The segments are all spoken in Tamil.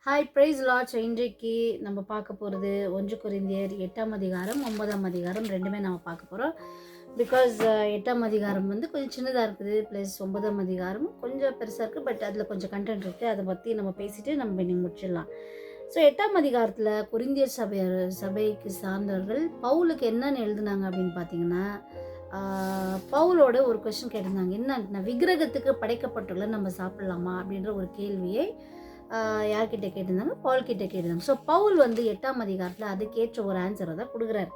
Hi price Lord. இன்றைக்கு நம்ம பார்க்க போகிறது 1 கொரிந்தியர் 8ஆம் அதிகாரம் 9ஆம் அதிகாரம் ரெண்டுமே நம்ம பார்க்க போகிறோம். பிகாஸ் 8ஆம் அதிகாரம் வந்து கொஞ்சம் சின்னதாக இருக்குது, ப்ளஸ் 9ஆம் அதிகாரம் கொஞ்சம் பெருசாக இருக்குது. பட் அதில் கொஞ்சம் கண்டென்ட் இருக்குது. அதை பற்றி நம்ம பேசிட்டு நம்ம இன்னைக்கு முடிச்சிடலாம். ஸோ 8ஆம் அதிகாரத்தில் கொரிந்தியர் சபைக்கு சார்ந்தவர்கள் பவுலுக்கு என்னென்னு எழுதுனாங்க அப்படின்னு பார்த்தீங்கன்னா, பவுலோட ஒரு கொஸ்டின் கேட்டிருந்தாங்க. என்னன்னா, விக்கிரகத்துக்கு படைக்கப்பட்டுள்ள நம்ம சாப்பிடலாமா அப்படின்ற ஒரு கேள்வியை யார்கிட்ட கேட்டிருந்தாங்க? பவுல் கிட்ட கேட்டிருந்தாங்க. ஸோ பவுல் வந்து 8ஆம் அதிகாரத்தில் அதுக்கேற்ற ஒரு ஆன்சரை தான் கொடுக்குறாரு.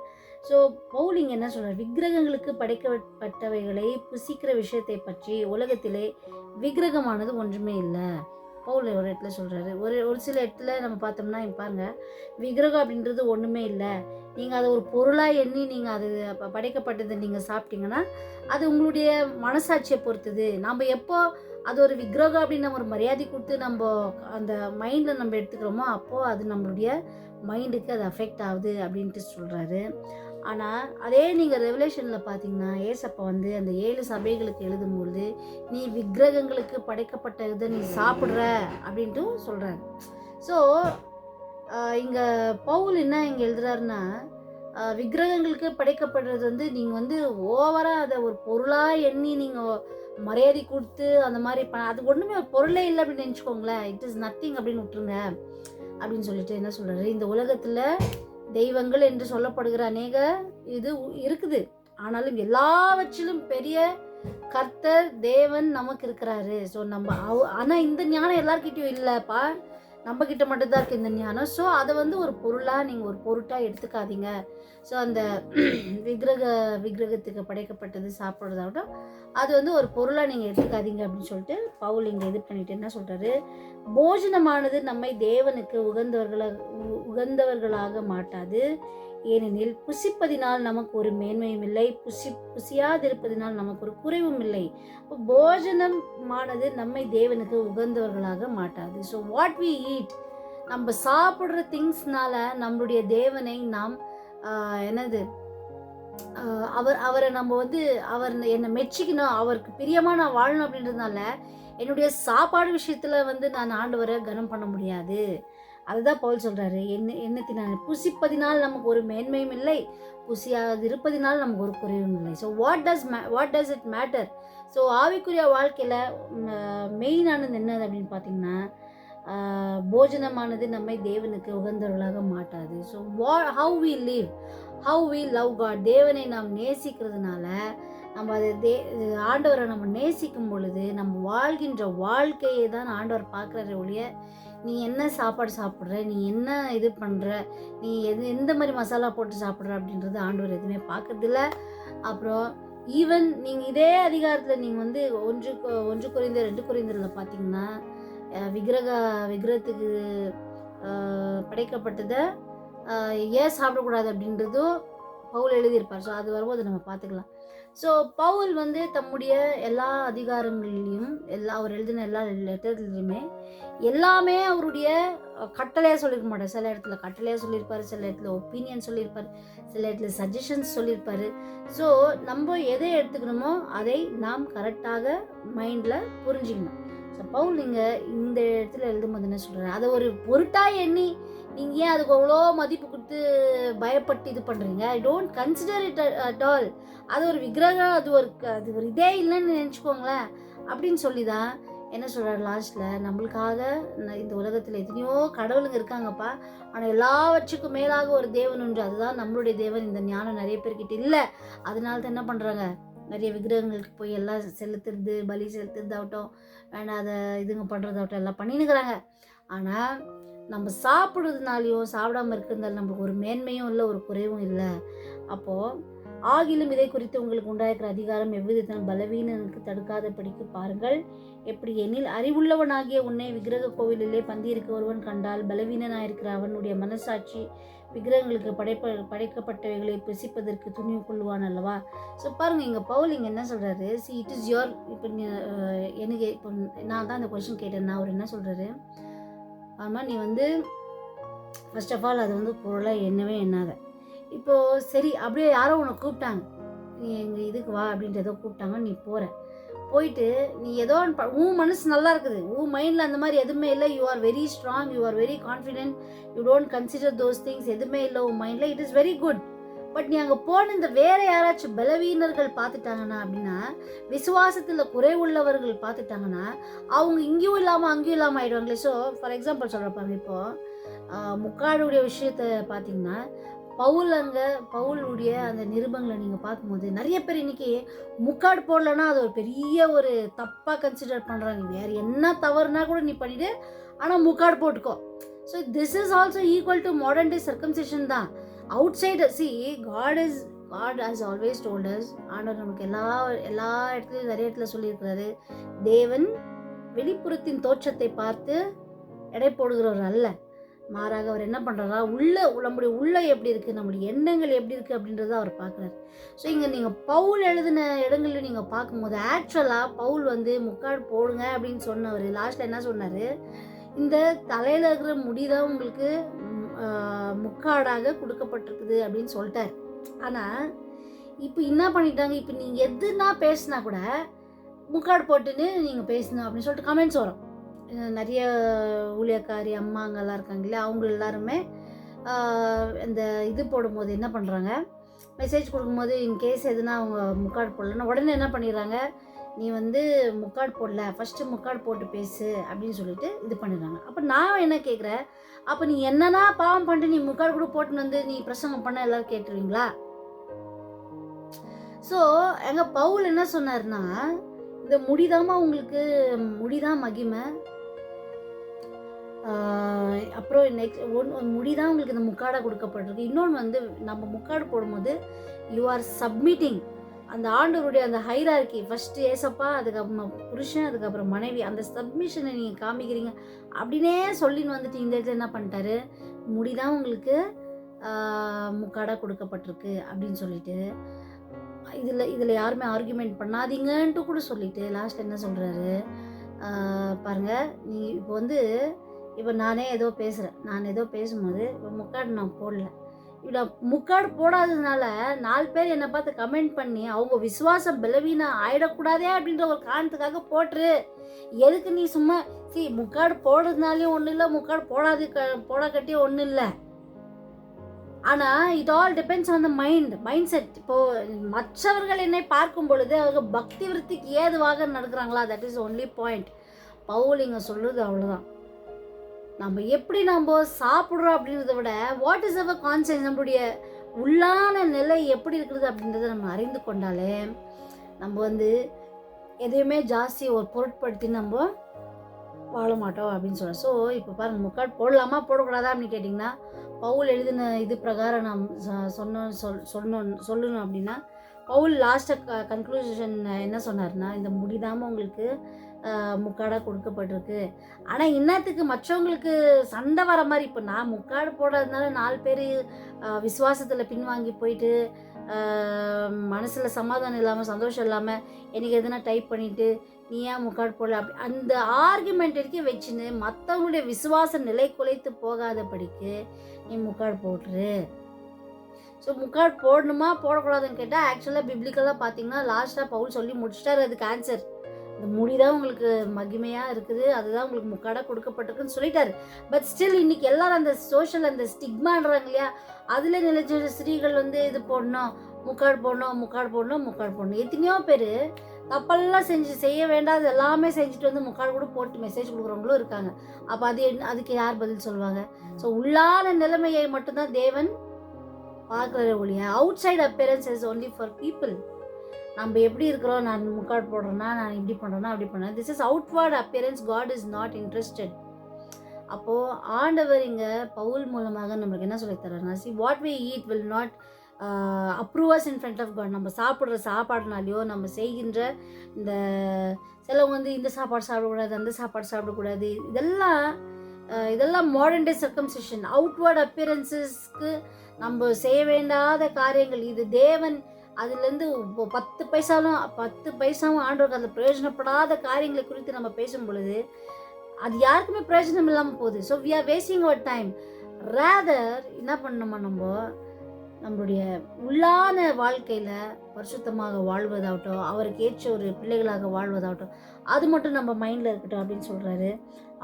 ஸோ பவுல் இங்கே என்ன சொல்கிறார்? விக்கிரகங்களுக்கு படைக்கப்பட்டவைகளை புசிக்கிற விஷயத்தை பற்றி உலகத்திலே விக்கிரகமானது ஒன்றுமே இல்லை. பவுல் ஒரு இடத்துல சொல்கிறாரு. ஒரு சில இடத்துல நம்ம பார்த்தோம்னா பாருங்க, விக்கிரகம் அப்படின்றது ஒன்றுமே இல்லை, நீங்கள் அதை ஒரு பொருளாக எண்ணி நீங்கள் அது படைக்கப்பட்டதை நீங்கள் சாப்பிட்டீங்கன்னா அது உங்களுடைய மனசாட்சியை பொறுத்தது. நம்ம எப்போ அது ஒரு விக்கிரகம் அப்படின்னு நம்ம ஒரு மரியாதை கொடுத்து நம்ம அந்த மைண்டில் நம்ம எடுத்துக்கிறோமோ அப்போது அது நம்மளுடைய மைண்டுக்கு அது அஃபெக்ட் ஆகுது அப்படின்ட்டு சொல்கிறாரு. ஆனால் அதே நீங்கள் ரெவலேஷனில் பார்த்தீங்கன்னா, ஏசப்பா வந்து அந்த 7 சபைகளுக்கு எழுதும்பொழுது நீ விக்கிரகங்களுக்கு படைக்கப்பட்ட இதை நீ சாப்பிட்ற அப்படின்ட்டு சொல்கிறாரு. ஸோ இங்கே பவுல் என்ன இங்கே எழுதுறாருன்னா, விக்கிரகங்களுக்கு படைக்கப்படுறது வந்து நீங்கள் வந்து ஓவராக அதை ஒரு பொருளாக எண்ணி நீங்கள் மரியாதை கொடுத்து அந்த மாதிரி அது ஒன்றுமே ஒரு பொருளே இல்லை அப்படின்னு நினச்சிக்கோங்களேன். இட் இஸ் நத்திங் அப்படின்னு விட்டுருங்க அப்படின்னு சொல்லிட்டு என்ன சொல்கிறாரு? இந்த உலகத்தில் தெய்வங்கள் என்று சொல்லப்படுகிற அநேக இது இருக்குது. ஆனாலும் எல்லாவற்றிலும் பெரிய கர்த்தர் தேவன் நமக்கு இருக்கிறாரு. ஸோ நம்ம ஆனால் இந்த ஞானம் எல்லார்கிட்டையும் இல்லைப்பா, நம்ம கிட்ட மட்டும்தான் இருக்குது இந்த ஞானம். ஸோ அதை வந்து ஒரு பொருளாக நீங்கள் ஒரு பொருட்டாக எடுத்துக்காதீங்க. ஸோ அந்த விக்கிரகத்துக்கு படைக்கப்பட்டது சாப்பிட்றதாகட்டும் அது வந்து ஒரு பொருளாக நீங்கள் எடுத்துக்காதீங்க அப்படின்னு சொல்லிட்டு பவுல் இங்கே இது பண்ணிட்டு என்ன சொல்கிறாரு? போஜனமானது நம்மை தேவனுக்கு உகந்தவர்களாக மாட்டாது. ஏனெனில் புசிப்பதினால் நமக்கு ஒரு மேன்மையும் இல்லை, புசியாதிருப்பதினால் நமக்கு ஒரு குறைவும் இல்லை. போஜனமானது நம்மை தேவனுக்கு உகந்தவர்களாக மாட்டாது. ஸோ வாட் வி ஈட், நம்ம சாப்பிட்ற திங்ஸ்னால நம்மளுடைய தேவனை நாம் அவரை நம்ம வந்து அவர் என்னை மெச்சிக்கணும், அவருக்கு பிரியமாக நான் வாழணும் அப்படின்றதுனால என்னுடைய சாப்பாடு விஷயத்தில் வந்து நான் ஆண்டவரை கனம் பண்ண முடியாது. அதுதான் பவுல் சொல்கிறாரு. என்னத்தினால் புசிப்பதினால் நமக்கு ஒரு மேன்மையும் இல்லை, புசியாது இருப்பதினால் நமக்கு ஒரு குறைவும் இல்லை. So what does it matter? So ஆவிக்குரிய வாழ்க்கையில் மெயினானது என்னது அப்படின்னு பார்த்தீங்கன்னா, போஜனமானது நம்மை தேவனுக்கு உகந்தவர்களாக மாட்டாது. So how we live, how we love God, தேவனை நாம் நேசிக்கிறதுனால நம்ம அதை ஆண்டவரை நம்ம நேசிக்கும் பொழுது நம்ம வாழ்கின்ற வாழ்க்கையை தான் ஆண்டவர் பார்க்குறாரு ஒழிய நீ என்ன சாப்பாடு சாப்பிட்ற, நீ என்ன இது பண்ணுற, நீ எந்த மாதிரி மசாலா போட்டு சாப்பிட்ற அப்படின்றது ஆண்டவர் எதுவுமே பார்க்கறதில்ல. அப்புறம் ஈவன் நீங்கள் இதே அதிகாரத்தில் நீங்கள் வந்து 1 கொரிந்தியர் 2 கொரிந்தியரில் பார்த்தீங்கன்னா, விக்கிரகத்துக்கு படைக்கப்பட்டதை ஏன் சாப்பிடக்கூடாது அப்படின்றதும் பவுல் எழுதியிருப்பார். ஸோ அது வரும்போது நம்ம பார்த்துக்கலாம். ஸோ பவுல் வந்து தம்முடைய எல்லா அதிகாரங்களிலையும் அவர் எழுதின எல்லா லெட்டர்லையுமே எல்லாமே அவருடைய கட்டளையாக சொல்லியிருக்க மாட்டார். சில இடத்துல கட்டளையாக சொல்லியிருப்பார், சில இடத்துல ஒப்பீனியன் சொல்லியிருப்பார், சில இடத்துல சஜஷன்ஸ் சொல்லியிருப்பார். ஸோ நம்ம எதை எடுத்துக்கணுமோ அதை நாம் கரெக்டாக மைண்டில் புரிஞ்சுக்கணும். ஸோ பவுல் நீங்கள் இந்த இடத்துல எழுதும்போது என்ன சொல்கிறாரு? அதை ஒரு பொருட்டாக எண்ணி நீங்கள் ஏன் அதுக்கு அவ்வளோ மதிப்பு கொடுத்து பயப்பட்டு இது பண்ணுறீங்க? I don't consider it at all. அது ஒரு விக்கிரகம், அது ஒரு இதே இல்லைன்னு நினச்சிக்கோங்களேன் அப்படின்னு சொல்லி தான் என்ன சொல்கிறார் லாஸ்ட்டில்? நம்மளுக்காக இந்த உலகத்தில் எத்தனையோ கடவுளுங்க இருக்காங்கப்பா, ஆனால் எல்லாவற்றுக்கும் மேலாக ஒரு தேவன் உண்டு, அதுதான் நம்மளுடைய தேவன். இந்த ஞானம் நிறைய பேர்கிட்ட இல்லை. அதனால தான் என்ன பண்ணுறாங்க, நிறைய விக்கிரகங்களுக்கு போய் எல்லாம் செலுத்துறது, பலி செலுத்துறதாகட்டும், வேண்டாத இதுங்க பண்ணுறதாகட்டும் எல்லாம் பண்ணினுக்கிறாங்க. ஆனால் நம்ம சாப்பிட்றதுனாலையும் சாப்பிடாமல் இருக்கிறதால நம்மளுக்கு ஒரு மேன்மையும் இல்லை, ஒரு குறைவும் இல்லை. அப்போது ஆகிலும் இதை குறித்து உங்களுக்கு உண்டாயிருக்கிற அதிகாரம் எவ்விதத்திலும் பலவீனனுக்கு தடுக்காதபடிக்கு பாருங்கள். எப்படி எனில், அறிவுள்ளவனாகிய உன்னை விக்கிரக கோவிலிலே பந்தியிருக்க ஒருவன் கண்டால் பலவீனனாயிருக்கிற அவனுடைய மனசாட்சி விக்கிரகங்களுக்கு படைக்கப்பட்டவைகளை புசிப்பதற்கு துணிவு கொள்வான் அல்லவா? ஸோ பாருங்கள், இங்கே பவுல் இங்கே என்ன சொல்கிறாரு? It is your. இப்போ எனக்கு இப்போ நான் தான் அந்த கொஸ்டின் கேட்டேன்னா அவர் என்ன சொல்கிறாரு? ஆமாம், நீ வந்து ஃபர்ஸ்ட் ஆஃப் ஆல் அது வந்து பொருளாக எண்ணவே எண்ணாத. இப்போது சரி, அப்படியே யாரோ உன்னை கூப்பிட்டாங்க, நீ எங்கள் இதுக்கு வா அப்படின்ட்டு ஏதோ கூப்பிட்டாங்க, நீ போயிட்டு நீ ஏதோ உன் மனசு நல்லா இருக்குது, உன் மைண்டில் அந்த மாதிரி எதுவுமே இல்லை, you are very strong, you are very confident, you don't consider those things, எதுவுமே இல்லை உன் மைண்டில், it is very good. But நீ அங்கே போன இந்த வேற யாராச்சும் பலவீனர்கள் பார்த்துட்டாங்கன்னா அப்படின்னா, விசுவாசத்தில் குறை உள்ளவர்கள் பார்த்துட்டாங்கன்னா அவங்க இங்கேயும் இல்லாமல் அங்கேயும் இல்லாமல் ஆயிடுவாங்களே. ஸோ ஃபார் எக்ஸாம்பிள் சொல்கிறப்பாங்க, இப்போது முக்காடுடைய விஷயத்தை பார்த்தீங்கன்னா, பவுலுடைய அந்த நிருபங்களை நீங்கள் பார்க்கும்போது நிறைய பேர் இன்னைக்கு முக்காடு போடலன்னா அது ஒரு பெரிய ஒரு தப்பாக கன்சிடர் பண்ணுறாங்க. வேறு என்ன தவறுனா கூட நீ பண்ணிவிடு, ஆனால் முக்காடு போட்டுக்கோ. So this is also equal to modern day circumcision தான். Outside God has always told us, ஆண்டவர் நமக்கு எல்லா இடத்துலையும் நிறைய இடத்துல சொல்லியிருக்கிறாரு, தேவன் வெளிப்புறத்தின் தோற்றத்தை பார்த்து எடை போடுகிறவர் அல்ல, மாறாக அவர் என்ன பண்ணுறாரா, நம்முடைய உள்ள எப்படி இருக்குது, நம்முடைய எண்ணங்கள் எப்படி இருக்குது அப்படின்றத அவர் பார்க்குறாரு. ஸோ இங்கே நீங்கள் பவுல் எழுதின இடங்களில் நீங்கள் பார்க்கும்போது ஆக்சுவலாக பவுல் முக்காடு போடுங்க அப்படின்னு சொன்னவர் லாஸ்ட்டில் என்ன சொன்னார், இந்த தலையில் இருக்கிற முடிதான் உங்களுக்கு முக்காடாக கொடுக்கப்பட்டிருக்குது அப்படின்னு சொல்லிட்டார். ஆனால் இப்போ என்ன பண்ணிட்டாங்க, இப்போ நீங்கள் எதுனா பேசினா கூட முக்காடு போட்டுன்னு நீங்கள் பேசணும் அப்படின்னு சொல்லிட்டு கமெண்ட்ஸ் வரும். நிறைய ஊழியக்காரி அம்மாங்கெல்லாம் இருக்காங்க இல்லையா, அவங்க எல்லாருமே இந்த இது போடும்போது என்ன பண்ணுறாங்க, மெசேஜ் கொடுக்கும்போது இன்கேஸ் எதுனா அவங்க முக்காடு போடலன்னா உடனே என்ன பண்ணிடுறாங்க, நீ முக்காடு போடல, ஃபஸ்ட்டு முக்காடு போட்டு பேசு அப்படின்னு சொல்லிட்டு இது பண்ணிடுறாங்க. அப்போ நான் என்ன கேட்குறேன், அப்போ நீ என்னன்னா பாவம் பண்ணிட்டு நீ முக்காடு கூட போட்டுன்னு நீ பிரசங்கம் பண்ண எல்லாரும் கேட்டுருவீங்களா? ஸோ எங்கள் பவுல் என்ன சொன்னார்னா, இந்த முடிதாமா உங்களுக்கு முடிதான் மகிமை, அப்புறம் நெக்ஸ்ட் முடிதான் உங்களுக்கு இந்த முக்காடாக கொடுக்கப்பட்டிருக்கு. இன்னொன்று நம்ம முக்காடு போடும்போது யூ ஆர் சப்மிட்டிங் அந்த ஆண்டவருடைய அந்த ஹைரார்கி, ஃபஸ்ட்டு ஏசப்பா, அதுக்கப்புறம் புருஷன், அதுக்கப்புறம் மனைவி, அந்த சப்மிஷனை நீங்கள் காமிக்கிறீங்க அப்படின்னே சொல்லின்னு இந்த இடத்துல என்ன பண்ணிட்டாரு, முடிதான் உங்களுக்கு முக்காடாக கொடுக்கப்பட்டிருக்கு அப்படின்னு சொல்லிட்டு இதில் யாருமே ஆர்குமெண்ட் பண்ணாதீங்கன்ட்டு கூட சொல்லிட்டு லாஸ்ட் என்ன சொல்கிறாரு பாருங்கள், நீ இப்போ நானே ஏதோ பேசுகிறேன், நான் ஏதோ பேசும்போது இப்போ முக்காடு நான் போடல, இவ்வளோ முக்காடு போடாததுனால 4 பேர் என்னை பார்த்து கமெண்ட் பண்ணி அவங்க விசுவாசம் பலவீனம் ஆயிடக்கூடாதே அப்படின்ற ஒரு காரணத்துக்காக போட்டுரு. எதுக்கு நீ சும்மா முக்காடு போடுறதுனாலையும் ஒன்றும் இல்லை, முக்காடு போட கட்டியும் ஒன்றும் இல்லை. ஆனால் it all depends on the mindset. இப்போது மற்றவர்கள் என்னை பார்க்கும் பொழுது அவங்க பக்தி விருத்திக்கு ஏதுவாக நடக்கிறாங்களா, that is only point. Paul இங்கே சொல்கிறது அவ்வளோதான். நம்ம எப்படி நம்ம சாப்பிட்றோம் அப்படின்றத விட வாட் இஸ் அவர் கான்சியஸ், நம்மளுடைய உள்ளான நிலை எப்படி இருக்கிறது அப்படின்றத நம்ம அறிந்து கொண்டாலே நம்ம எதையுமே ஜாஸ்தி ஒரு பொருட்படுத்தி நம்ம வாழ மாட்டோம் அப்படின்னு சொல்கிறோம். ஸோ இப்போ பாருங்கள், முக்காடு போடலாமா போடக்கூடாதா அப்படின்னு கேட்டிங்கன்னா, பவுல் எழுதின இது பிரகாரம் நாம் சொல்லணும் அப்படின்னா, பவுல் லாஸ்ட்டாக கன்க்ளூஷன் என்ன சொன்னார்னா, இந்த முடிதாமல் உங்களுக்கு முக்காடாக கொடுக்கப்பட்டிருக்கு. ஆனால் இன்னத்துக்கு மற்றவங்களுக்கு சண்டை வர மாதிரி, இப்போ நான் முக்காடு போடாததுனால 4 பேர் விசுவாசத்தில் பின்வாங்கி போயிட்டு மனசில் சமாதானம் இல்லாமல் சந்தோஷம் இல்லாமல் எனக்கு எதுனா டைப் பண்ணிவிட்டு நீ ஏன் முக்காடு போடல அப்படி அந்த ஆர்குமெண்ட் வரைக்கும் வச்சுன்னு மற்றவங்களுடைய விசுவாச நிலை குலைத்து போகாதபடிக்கு நீ முக்காடு போட்டுரு. ஸோ முக்காடு போடணுமா போடக்கூடாதுன்னு கேட்டால் ஆக்சுவலாக பிப்ளிக்கலாக பார்த்தீங்கன்னா லாஸ்ட்டாக பவுல் சொல்லி முடிச்சிட்டார் அதுக்கு ஆன்சர். இந்த முடிதான் உங்களுக்கு மகிமையாக இருக்குது, அதுதான் உங்களுக்கு முக்காடாக கொடுக்கப்பட்டிருக்குன்னு சொல்லிட்டாரு. பட் ஸ்டில் இன்றைக்கி எல்லோரும் அந்த சோஷியல் அந்த ஸ்டிக்மான்றாங்க இல்லையா, அதில் நினைச்ச ஸ்திரீகள் இது போடணும், முக்காடு போடணும். எத்தனையோ பேர் தப்பெல்லாம் செய்ய வேண்டாம் எல்லாமே செஞ்சுட்டு முக்காடு கூட போட்டு மெசேஜ் கொடுக்குறவங்களும் இருக்காங்க. அப்போ அதுக்கு யார் பதில் சொல்லுவாங்க? ஸோ உள்ளான நிலைமையை மட்டும்தான் தேவன் பார்க்குற ஒழிய outside appearance is only for people. நம்ம எப்படி இருக்கிறோம், நான் முக்காடு போடுறேன்னா, நான் இப்படி பண்ணுறேன்னா அப்படி பண்ணுறேன், this is outward appearance. God is not interested. அப்போது ஆண்டவர் இங்கே பவுல் மூலமாக நம்மளுக்கு என்ன சொல்லி தர்றாருன்னா, what we eat will not approve us in front of God. நம்ம சாப்பிட்ற சாப்பாடுனாலையோ நம்ம செய்கின்ற இந்த சிலவங்க இந்த சாப்பாடு சாப்பிடக்கூடாது, அந்த சாப்பாடு சாப்பிடக்கூடாது, இதெல்லாம் மாடர்ன் டே சர்க்கம்சிஷன், அவுட்வர்ட் அப்பியரன்ஸஸ்க்கு நம்ம செய்ய வேண்டாத காரியங்கள். இது தேவன் அதுலேருந்து 10 பைசாவும் ஆண்டவருக்கு அதில் பிரயோஜனப்படாத காரியங்களை குறித்து நம்ம பேசும் பொழுது அது யாருக்குமே பிரயோஜனம் இல்லாமல் போகுது. So we are wasting our time. Rather என்ன பண்ணணுமா, நம்ம நம்மளுடைய உள்ளான வாழ்க்கையில் பரிசுத்தமாக வாழ்வதாகட்டும், அவருக்கு ஏற்ற ஒரு பிள்ளைகளாக வாழ்வதாகட்டும், அது மட்டும் நம்ம மைண்டில் இருக்கட்டும் அப்படின்னு சொல்கிறாரு.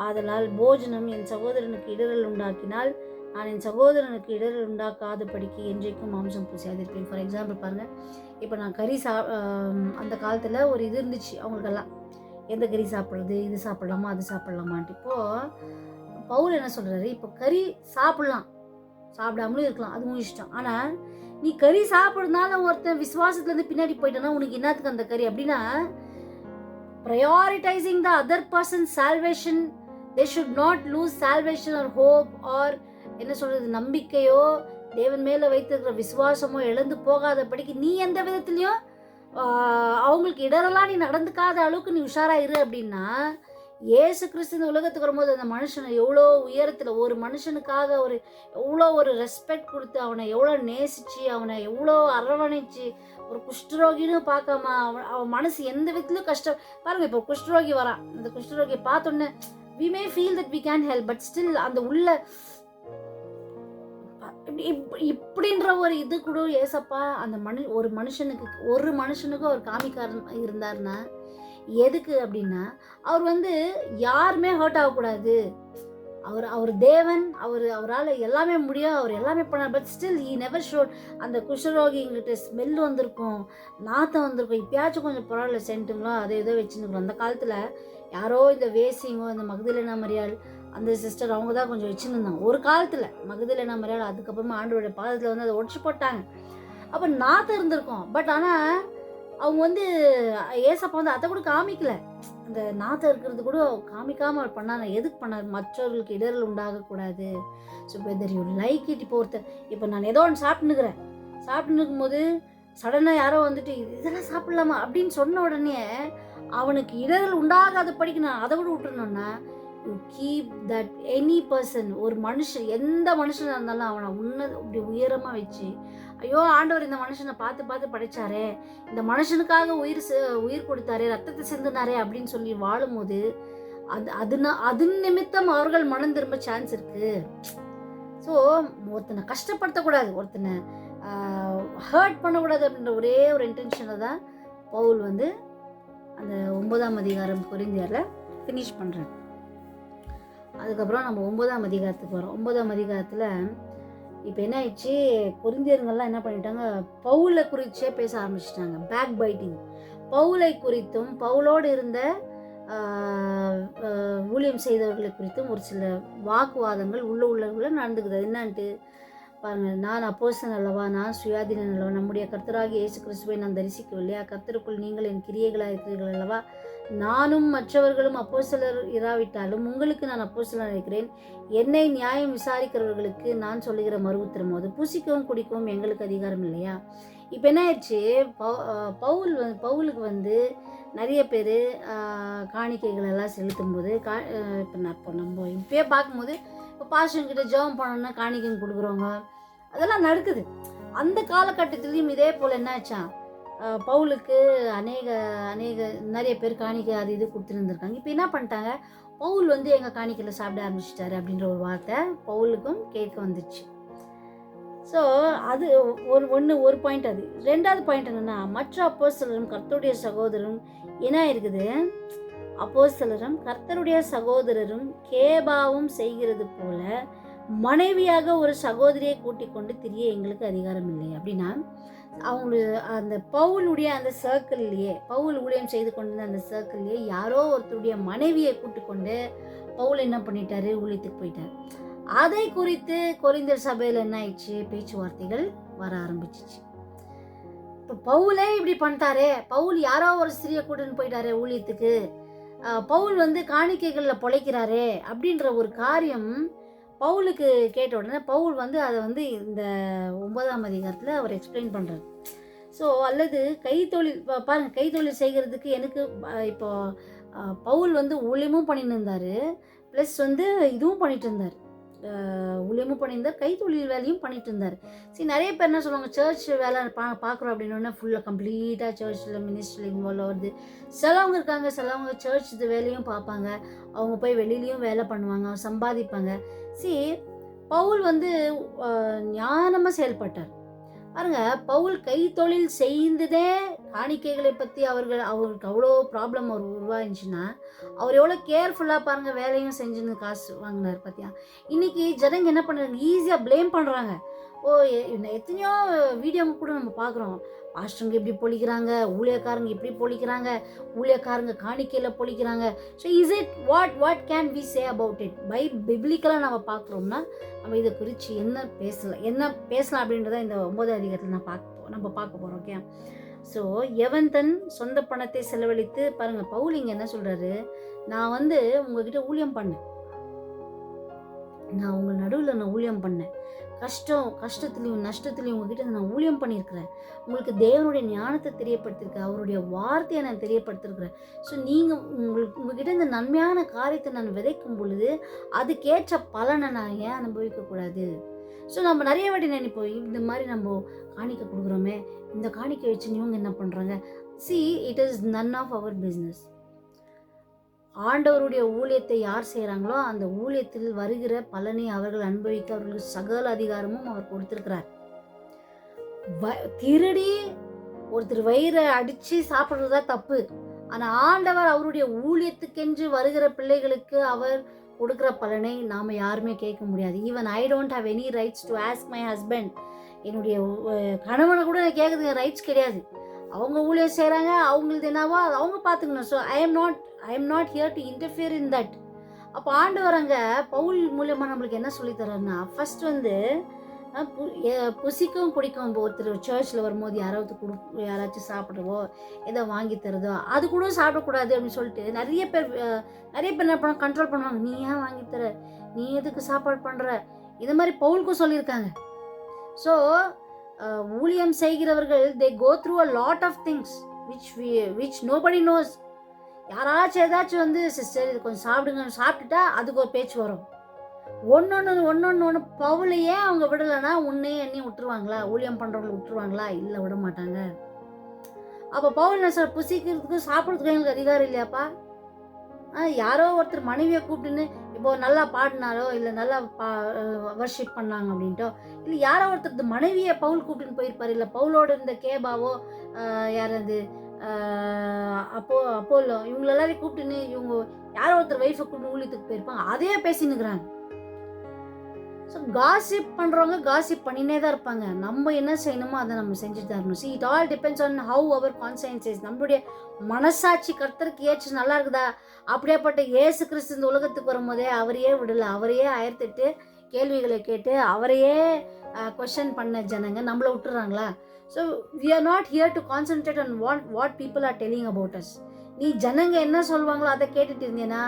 ஆதலால் போஜனம் என் சகோதரனுக்கு இடரல் உண்டாக்கினால் நான் என் சகோதரனுக்கு இடரல் உண்டாக்காதபடிக்கு என்றைக்கும் மாம்சம் பூசியாதிருப்பேன். ஃபார் எக்ஸாம்பிள் பாருங்கள், இப்போ நான் கறி அந்த காலத்தில் ஒரு இது இருந்துச்சு அவங்களுக்கெல்லாம், எந்த கறி சாப்பிட்றது, இது சாப்பிட்லாமா அது சாப்பிட்லாமான்ட்டு. இப்போது பவுல் என்ன சொல்கிறாரு, இப்போ கறி சாப்பிட்லாம், சாப்பிடாமலும் இருக்கலாம், அதுவும் இஷ்டம். ஆனால் நீ கறி சாப்பிட்றதுனால ஒருத்தன் விசுவாசத்துலேருந்து பின்னாடி போயிட்டேன்னா உனக்கு என்னத்துக்கு அந்த கறி அப்படின்னா, prioritizing the other person's salvation, they should not lose salvation or hope, or என்ன சொல்கிறது, நம்பிக்கையோ தேவன் மேலே வைத்திருக்கிற விசுவாசமோ இழந்து போகாதபடிக்கு நீ எந்த விதத்துலையும் அவங்களுக்கு இடரெல்லாம் நீ நடந்துக்காத அளவுக்கு நீ உஷாராயிரு அப்படின்னா, ஏசு கிறிஸ்து இந்த உலகத்துக்கு வரும்போது அந்த மனுஷனை எவ்வளோ உயரத்தில், ஒரு மனுஷனுக்காக எவ்வளோ ஒரு ரெஸ்பெக்ட் கொடுத்து அவனை எவ்வளோ நேசித்து அவனை எவ்வளோ அரவணைச்சு, ஒரு குஷ்டரோகின்னு பார்க்காம அவன் மனசு எந்த விதத்துலையும் கஷ்டம் பாருங்கள். இப்போ குஷ்டரோகி வரான், அந்த குஷ்டரோகியை பார்த்தோன்னே we may feel that we can help, but still அந்த உள்ள இப்படின்ற ஒரு இது கூட ஏசப்பா அந்த ஒரு மனுஷனுக்கு அவர் காமிக்காரன் இருந்தாருன்னா எதுக்கு அப்படின்னா, அவர் யாருமே ஹர்ட் ஆகக்கூடாது, அவர் தேவன், அவரால் எல்லாமே முடியும், அவர் எல்லாமே பண்ணார். But still he never showed. அந்த குஷ்டரோகிங்கிட்ட ஸ்மெல் வந்திருக்கும், நாத்தம் வந்திருக்கும், இப்பயாச்சும் கொஞ்சம் பரவாயில்ல சென்ட்டுங்களோ அதை ஏதோ வச்சுருக்கோம். அந்த காலத்தில் யாரோ இந்த வேசிங்கோ, இந்த மகதலேனா மரியாள் அந்த சிஸ்டர் அவங்க தான் கொஞ்சம் வச்சுருந்தாங்க ஒரு காலத்தில், மகதலேனா மரியாள். அதுக்கப்புறமா ஆண்டவருடைய பாதத்தில் அதை உடச்சி போட்டாங்க. அப்போ நாத்தம் இருந்திருக்கும். பட் ஆனால் அவங்க ஏசப்பா அதை கூட காமிக்கல, அந்த நாத்தம் இருக்கிறது கூட காமிக்காமல் அவர் பண்ணாங்க. எதுக்கு பண்ணார்? மற்றவர்களுக்கு இடரல் உண்டாகக்கூடாது. So whether you like it. இப்போ நான் ஏதோ ஒன்று சாப்பிட்டுன்னு இருக்கும்போது சடனாக யாரோ இதெல்லாம் சாப்பிடலாமா அப்படின்னு சொன்ன உடனே அவனுக்கு இடரல் உண்டாகாத படிக்க நான் அதை கூட விட்டுருணுன்னா, you keep that any person, ஒரு மனுஷன் எந்த மனுஷனாக இருந்தாலும் அவனை இப்படி உயரமாக வச்சு, ஐயோ ஆண்டவர் இந்த மனுஷனை பார்த்து படைச்சாரே, இந்த மனுஷனுக்காக உயிர் கொடுத்தாரே, ரத்தத்தை சிந்தினாரே அப்படின்னு சொல்லி வாழும்போது அது நிமித்தம் அவர்கள் மனம் திரும்ப சான்ஸ் இருக்கு. ஸோ ஒருத்தனை கஷ்டப்படுத்தக்கூடாது, ஒருத்தனை ஹர்ட் பண்ணக்கூடாது அப்படின்ற ஒரே ஒரு இன்டென்ஷனை தான் பவுல் அந்த 9ஆம் அதிகாரம் கொரிந்தியரில் ஃபினிஷ் பண்ணுறாரு. அதுக்கப்புறம் நம்ம 9ஆம் அதிகாரத்துக்கு வரோம். 9ஆம் அதிகாரத்தில் இப்போ என்ன ஆயிடுச்சு, கொரிந்தியர்கள்லாம் என்ன பண்ணிட்டாங்க, பவுலை குறிச்சே பேச ஆரம்பிச்சிட்டாங்க. பேக் பைட்டிங், பவுலை குறித்தும் பவுலோடு இருந்த ஊழியம் செய்தவர்களை குறித்தும் ஒரு சில வாக்குவாதங்கள் உள்ளுக்குள்ளே நடந்துக்குது. என்னன்ட்டு பாருங்கள், நான் அப்போஸ்தலன் அல்லவா, நான் சுயாதீனன் அல்லவா, நம்முடைய கர்த்தராகிய இயேசு கிறிஸ்துவை நான் தரிசிக்கவில்லையா, கர்த்தருக்குள் நீங்கள் என் கிரியைகளாக இருக்கிறீர்கள் அல்லவா, நானும் மற்றவர்களும் அப்போஸ்தலர் இராவிட்டாலும் உங்களுக்கு நான் அப்போஸ்தலனாக இருக்கிறேன். என்னை நியாயம் விசாரிக்கிறவர்களுக்கு நான் சொல்லுகிற மறு உத்தரம், அது புசிக்கவும் குடிக்கவும் எங்களுக்கு அதிகாரம் இல்லையா? இப்போ என்ன ஆயிடுச்சு, பவுலுக்கு நிறைய பேர் காணிக்கைகள் எல்லாம் செலுத்தும் போது இப்போ நம்ம இப்பயே பார்க்கும்போது, இப்போ பாஸ்டர்கிட்ட ஜெபம் பண்ணணும்னா காணிக்கை கொடுக்குறவங்க அதெல்லாம் நடக்குது. அந்த காலகட்டத்திலையும் இதே போல் என்ன ஆச்சா, பவுலுக்கு நிறைய பேர் காணிக்கை அது இது கொடுத்துருந்துருக்காங்க. இப்போ என்ன பண்ணிட்டாங்க, பவுல் எங்கள் காணிக்கையில் சாப்பிட ஆரம்பிச்சிட்டாரு அப்படின்ற ஒரு வார்த்தை பவுலுக்கும் கேட்க வந்துச்சு. ஸோ அது ஒரு பாயிண்ட். அது ரெண்டாவது பாயிண்ட் என்னென்னா, மற்ற அப்போஸ்தலரும் கர்த்தருடைய சகோதரரும் என்ன இருக்குது, அப்போஸ்தலரும் கர்த்தருடைய சகோதரரும் கேபாவும் செய்கிறது போல மனைவியாக ஒரு சகோதரியை கூட்டிக் கொண்டு திரிய எங்களுக்கு அதிகாரம் இல்லை அப்படின்னா, அவங்களுக்கு அந்த பவுலுடைய அந்த சர்க்கிள்லேயே, பவுல் ஊழியம் செய்து கொண்டிருந்த அந்த சர்க்கிள்லேயே யாரோ ஒருத்தருடைய மனைவியை கூட்டிக்கொண்டு பவுல் என்ன பண்ணிட்டாரு, ஊழியத்துக்கு போயிட்டார். அதை குறித்து கொரிந்தியர் சபையில் என்ன ஆயிடுச்சு, பேச்சுவார்த்தைகள் வர ஆரம்பிச்சிச்சு. இப்போ பவுலே இப்படி பண்ணிட்டாரே, பவுல் யாரோ ஒரு ஸ்திரியை கூட்டின்னு போயிட்டாரே ஊழியத்துக்கு, பவுல் காணிக்கைகளில் பொழைக்கிறாரே அப்படின்ற ஒரு காரியம் பவுலுக்கு கேட்ட உடனே பவுல் அதை இந்த 9ஆம் அதிகாரத்தில் அவர் எக்ஸ்பிளைன் பண்ணுறாரு. ஸோ அல்லது கைத்தொழில் பாருங்கள், கைத்தொழில் செய்கிறதுக்கு எனக்கு இப்போ பவுல் ஊழியமும் பண்ணிட்டு இருந்தார், ப்ளஸ் இதுவும் பண்ணிட்டு இருந்தார், ஊழியமும் பண்ணியிருந்தார், கைத்தொழில் வேலையும் பண்ணிட்டு இருந்தார். சரி, நிறைய பேர் என்ன சொல்லுவாங்க, சர்ச் வேலை பார்க்குறோம் அப்படின்னா ஃபுல்லாக கம்ப்ளீட்டாக சர்ச்சில் மினிஸ்ட்ரியில் இன்வால்வ் ஆகுது. சிலவங்க இருக்காங்க, சிலவங்க சர்ச் இது வேலையும் பார்ப்பாங்க, அவங்க போய் வெளியிலையும் வேலை பண்ணுவாங்க, சம்பாதிப்பாங்க. பவுல் ஞானமாக செயல்பட்டார். பாருங்க, பவுல் கைத்தொழில் செய்ததே காணிக்கைகளை பற்றி அவருக்கு அவ்வளோ ப்ராப்ளம் அவர் உருவாயிருந்துச்சுன்னா அவர் எவ்வளோ கேர்ஃபுல்லாக பாருங்க வேலையும் செஞ்சுன்னு காசு வாங்கினார் பார்த்தியா. இன்னைக்கு ஜனங்க என்ன பண்ணுறாங்க, ஈஸியாக ப்ளேம் பண்ணுறாங்க. எத்தனையோ வீடியோங்க கூட நம்ம பார்க்குறோம், பாஸ்டருங்க இப்படி பொழிக்கிறாங்க, ஊழியக்காரங்க இப்படி பொழிக்கிறாங்க, ஊழியக்காரங்க காணிக்கையில் பொழிக்கிறாங்க. So is it what can we say about it? பிப்ளிக்கலாக நம்ம பார்க்குறோம்னா நம்ம இதை குறித்து என்ன பேசலாம் அப்படின்றத இந்த 9வது அதிகாரத்தில் நம்ம பார்க்க போகிறோம். ஓகே. ஸோ எவன் தன் சொந்த பணத்தை செலவழித்து, பாருங்கள் பவுல் இங்கே என்ன சொல்கிறாரு, நான் உங்ககிட்ட ஊழியம் பண்ணேன், நான் உங்கள் நடுவில் நான் ஊழியம் பண்ணேன், கஷ்டத்துலையும் நஷ்டத்துலையும் உங்ககிட்ட நான் ஊழியம் பண்ணியிருக்கிறேன், உங்களுக்கு தேவனுடைய ஞானத்தை தெரியப்படுத்திருக்கேன், அவருடைய வார்த்தையை நான் தெரியப்படுத்திருக்கிறேன். ஸோ நீங்கள் உங்ககிட்ட இந்த நன்மையான காரியத்தை நான் விதைக்கும் பொழுது அதுக்கேற்ற பலனை நான் ஏன் அனுபவிக்கக்கூடாது? ஸோ நம்ம நிறைய வாட்டி நினைப்போம், இந்த மாதிரி நம்ம காணிக்கை கொடுக்குறோமே, இந்த காணிக்கை வச்சு இவங்க என்ன பண்ணுறாங்க. It is none of our business. ஆண்டவருடைய ஊழியத்தை யார் செய்கிறாங்களோ அந்த ஊழியத்தில் வருகிற பலனை அவர்கள் அனுபவிக்க அவர்களுக்கு சகல அதிகாரமும் அவர் கொடுத்திருக்கிறார். திருடி ஒருத்தர் வயிறை அடித்து சாப்பிட்றதா தப்பு. ஆனால் ஆண்டவர் அவருடைய ஊழியத்துக்கென்று வருகிற பிள்ளைகளுக்கு அவர் கொடுக்குற பலனை நாம் யாருமே கேட்க முடியாது. Even I don't have any rights to ask my husband. என்னுடைய கணவனை கூட கேட்குறதுக்கு ரைட்ஸ் கிடையாது. அவங்க ஊழியம் செய்கிறாங்க, அவங்களுக்கு என்னவோ அதை அவங்க பார்த்துக்கணும். So I am not here to interfere in that. அப்போ ஆண்டவர் அங்கே பவுல் மூலியமாக நம்மளுக்கு என்ன சொல்லித்தராருன்னா, ஃபர்ஸ்ட் புசிக்கும் குடிக்கும் ஒருத்தர் சர்ச்சில் வரும்போது யாராச்சும் சாப்பிட்றவோ ஏதோ வாங்கி தருதோ அது கூட சாப்பிடக்கூடாது அப்படின்னு சொல்லிட்டு நிறைய பேர் என்ன பண்ண கண்ட்ரோல் பண்ணுவாங்க. நீ ஏன் வாங்கி தர, நீ எதுக்கு சாப்பாடு பண்ணுற, இந்த மாதிரி பவுலுக்கும் சொல்லியிருக்காங்க. ஸோ ஊழியம் செய்கிறவர்கள் they go through a lot of things which nobody knows. யாராச்சும் ஏதாச்சும் சிஸ்டர் இது கொஞ்சம் சாப்பிடுங்கன்னு சாப்பிட்டுட்டா அதுக்கு ஒரு பேச்சு வரும். ஒன்று பவுலையே அவங்க விடலைன்னா உன்னையே என்னையும் விட்டுருவாங்களா, ஊழியம் பண்ணுறவங்களை விட்டுருவாங்களா? இல்லை, விட மாட்டாங்க. அப்போ பவுல் என்ன சார், புசிக்கிறதுக்கும் சாப்பிட்றதுக்கும் எங்களுக்கு அதிகாரம் இல்லையாப்பா? யாரோ ஒருத்தர் மனைவியை கூப்பிட்டுன்னு இப்போ நல்லா பாடினாரோ இல்லை நல்லா வர்ஷிப் பண்ணாங்க அப்படின்ட்டோ, இல்லை யாரோ ஒருத்தர் மனைவியை பவுல் கூப்பிட்டுன்னு போயிருப்பார், இல்லை பவுலோட இருந்த கேபாவோ யாராவது அப்போலோ இவங்க எல்லாரையும் கூப்பிட்டுன்னு இவங்க யாரோ ஒருத்தர் ஒய்ஃபை கூப்பிட்டு ஊழியத்துக்கு போயிருப்பாங்க, அதையே பேசினுக்குறாங்க. ஸோ காசிப் பண்ணுறவங்க காசிப் பண்ணினே தான் இருப்பாங்க. நம்ம என்ன செய்யணுமோ அதை நம்ம செஞ்சுட்டு தான் இருக்கணும். It all depends on how our conscience. நம்மளுடைய மனசாட்சி கர்த்தருக்கு ஏற்று நல்லா இருக்குதா? அப்படியேப்பட்ட இயேசு கிறிஸ்து இந்த உலகத்துக்கு வரும்போதே அவரையே விடலை, அவரையே அயர்த்திட்டு கேள்விகளை கேட்டு அவரையே கொஸ்டின் பண்ண ஜனங்க நம்மளை விட்டுறாங்களா? So we are not here to concentrate on what people are telling about us. நீ ஜனங்க என்ன சொல்லுவாங்களோ அதை கேட்டுட்டு இருந்தேன்னா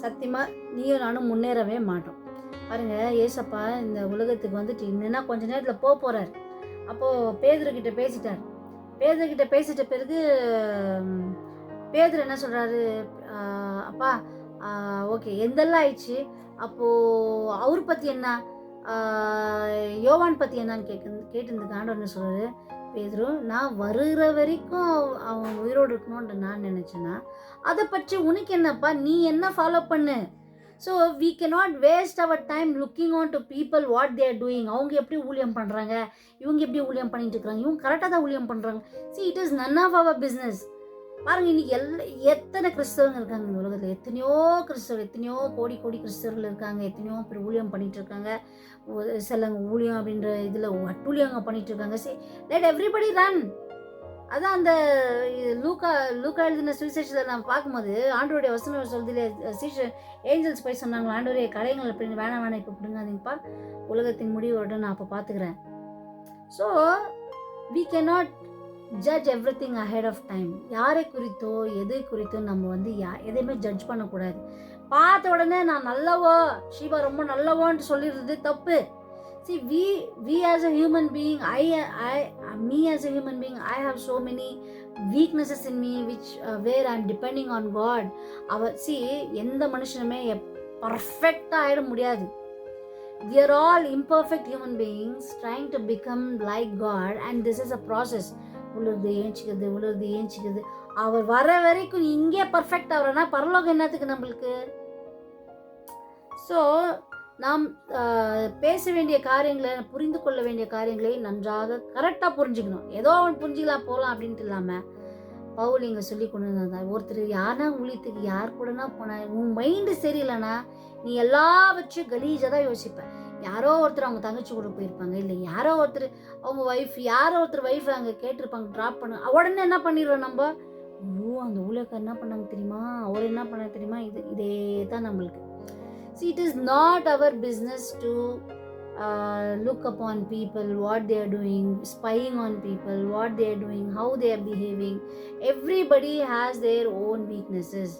சத்தியமாக நீயும் நானும் முன்னேறவே மாட்டோம். பாருங்க, ஏசப்பா இந்த உலகத்துக்கு இன்னும் கொஞ்ச நேரத்தில் போகிறார். அப்போது பேதுருக்கிட்ட பேசிட்ட பிறகு பேதுரு என்ன சொல்கிறாரு, அப்பா ஓகே எந்தெல்லாம் ஆயிடுச்சு, அப்போது அவர் பற்றி என்ன, யோவான் பற்றி என்னன்னு கேட்டிருந்துக்கு ஆண்டவர் என்ன சொல்கிறாரு, பேதுரு நான் வருகிற வரைக்கும் அவன் உயிரோடு இருக்கணும்னு நான் நினச்சேன்னா அதை பற்றி உனக்கு என்னப்பா, நீ என்ன ஃபாலோ பண்ணு. So we cannot waste our time looking on to people what they are doing. அவங்க எப்படி ஊழியம் பண்ணுறாங்க, இவங்க எப்படி ஊழியம் பண்ணிட்டு இருக்கிறாங்க, இவங்க கரெக்டாக தான் ஊழியம் பண்ணுறாங்க. it is none of our business. பாருங்க, இன்னைக்கு எத்தனை கிறிஸ்தவங்க இருக்காங்க இந்த உலகத்தில், எத்தனையோ கோடி கிறிஸ்தவர்கள் இருக்காங்க, எத்தனையோ பேர் ஊழியம் பண்ணிட்டு இருக்காங்க. சிலங்க ஊழியம் அப்படின்ற இதில் அட்டூழியங்க பண்ணிட்டு இருக்காங்க. let everybody run. அதான் அந்த லூக்கா எழுதின சுவிசேஷத்தில் நம்ம பார்க்கும்போது ஆண்டவருடைய வசனம் சொல்றதுல ஏஞ்சல்ஸ் போய் சொன்னாங்களா, ஆண்டவரே கடைகள் எப்படி வேணாம் இப்போ பிடுங்காதீங்கப்பா, உலகத்தின் முடிவோட நான் அப்போ பார்த்துக்கிறேன். So we cannot judge everything ahead of time. யாரை குறித்தோ எது குறித்தோ நம்ம எதையுமே ஜட்ஜ் பண்ணக்கூடாது. பார்த்த உடனே நான் நல்லவோ ஷீபா ரொம்ப நல்லவோன்ட்டு சொல்லிடுறது தப்பு. See, we as a human being, me as a human being, I have so many weaknesses in me which where I'm depending on God. எந்த மனுஷனுமே பர்ஃபெக்டா ஆயிட முடியாது. We are all imperfect human beings trying to become like God, and this is a process. உலர்ந்து ஏஞ்சிக்கிறது அவர் வர வரைக்கும் இங்கே பர்ஃபெக்ட் ஆகிறனா பரலோகம் என்னத்துக்கு நம்மளுக்கு? ஸோ நாம் பேச வேண்டிய காரியங்களை, புரிந்து கொள்ள வேண்டிய காரியங்களை நன்றாக கரெக்டாக புரிஞ்சுக்கணும். ஏதோ அவன் புரிஞ்சுக்கலாம் போகலாம் அப்படின்ட்டு இல்லாமல் பவுல் இங்கே சொல்லி கொண்டு வந்தாங்க. ஒருத்தர் யாரா ஊழியத்துக்கு யார் கூடனா போனா, உன் மைண்டு சரியில்லைன்னா நீ எல்லாவற்றையும் கலீஜாக தான் யோசிப்ப. யாரோ ஒருத்தர் அவங்க தங்கச்சி கூட போயிருப்பாங்க, இல்லை யாரோ ஒருத்தர் அவங்க ஒய்ஃப், யாரோ ஒருத்தர் ஒய்ஃப் அங்கே கேட்டிருப்பாங்க, ட்ராப் பண்ண உடனே என்ன பண்ணிடுறோம் நம்ம, ஐயோ அந்த ஊழியக்கார் என்ன பண்ணாங்க தெரியுமா, அவர் என்ன பண்ணாங்க தெரியுமா, இதே தான் நம்மளுக்கு. See, it is not our business to look upon people, what they are doing, spying on people, what they are doing, how they are behaving. Everybody has their own weaknesses.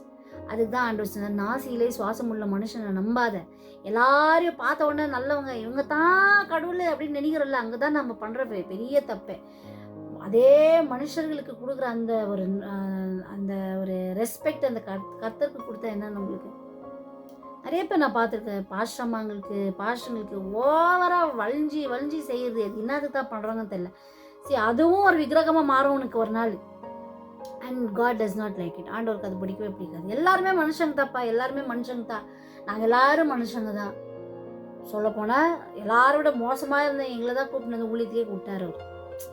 அதுக்கு தான் ஆண்டவர் சொன்னார், நாசியிலே சுவாசம் உள்ள மனுஷனை நம்பாத. எல்லாரையும் பார்த்த உடனே நல்லவங்க இவங்க தான் கடவுள் அப்படின்னு நினைக்கிறோம்ல, அங்கே தான் நம்ம பண்ணுற பெரிய தப்பே. அதே மனுஷர்களுக்கு கொடுக்குற அந்த ஒரு ரெஸ்பெக்ட் அந்த கர்த்தருக்கு கொடுத்தா என்ன நம்மளுக்கு. நிறைய பேர் நான் பார்த்துருக்கேன், பாஸ்டங்களுக்கு ஓவராக வளைஞ்சி செய்யுது. என்னதுக்கு தான் பண்ணுறாங்கன்னு தெரியல. சரி, அதுவும் ஒரு விக்கிரகமாக மாறும் உனக்கு ஒரு நாள். And God does not like it. ஆண்டவருக்கு அது பிடிக்கவே பிடிக்காது. எல்லாருமே மனுஷங்க தாப்பா, எல்லாருமே மனுஷங்க தான், நாங்கள் எல்லாரும் மனுஷங்க தான். சொல்லப்போனால் எல்லாரோட மோசமாக இருந்த எங்களை தான் கூப்பிட்டு ஊழியத்துக்கே கூப்பிட்டாரு அவர்.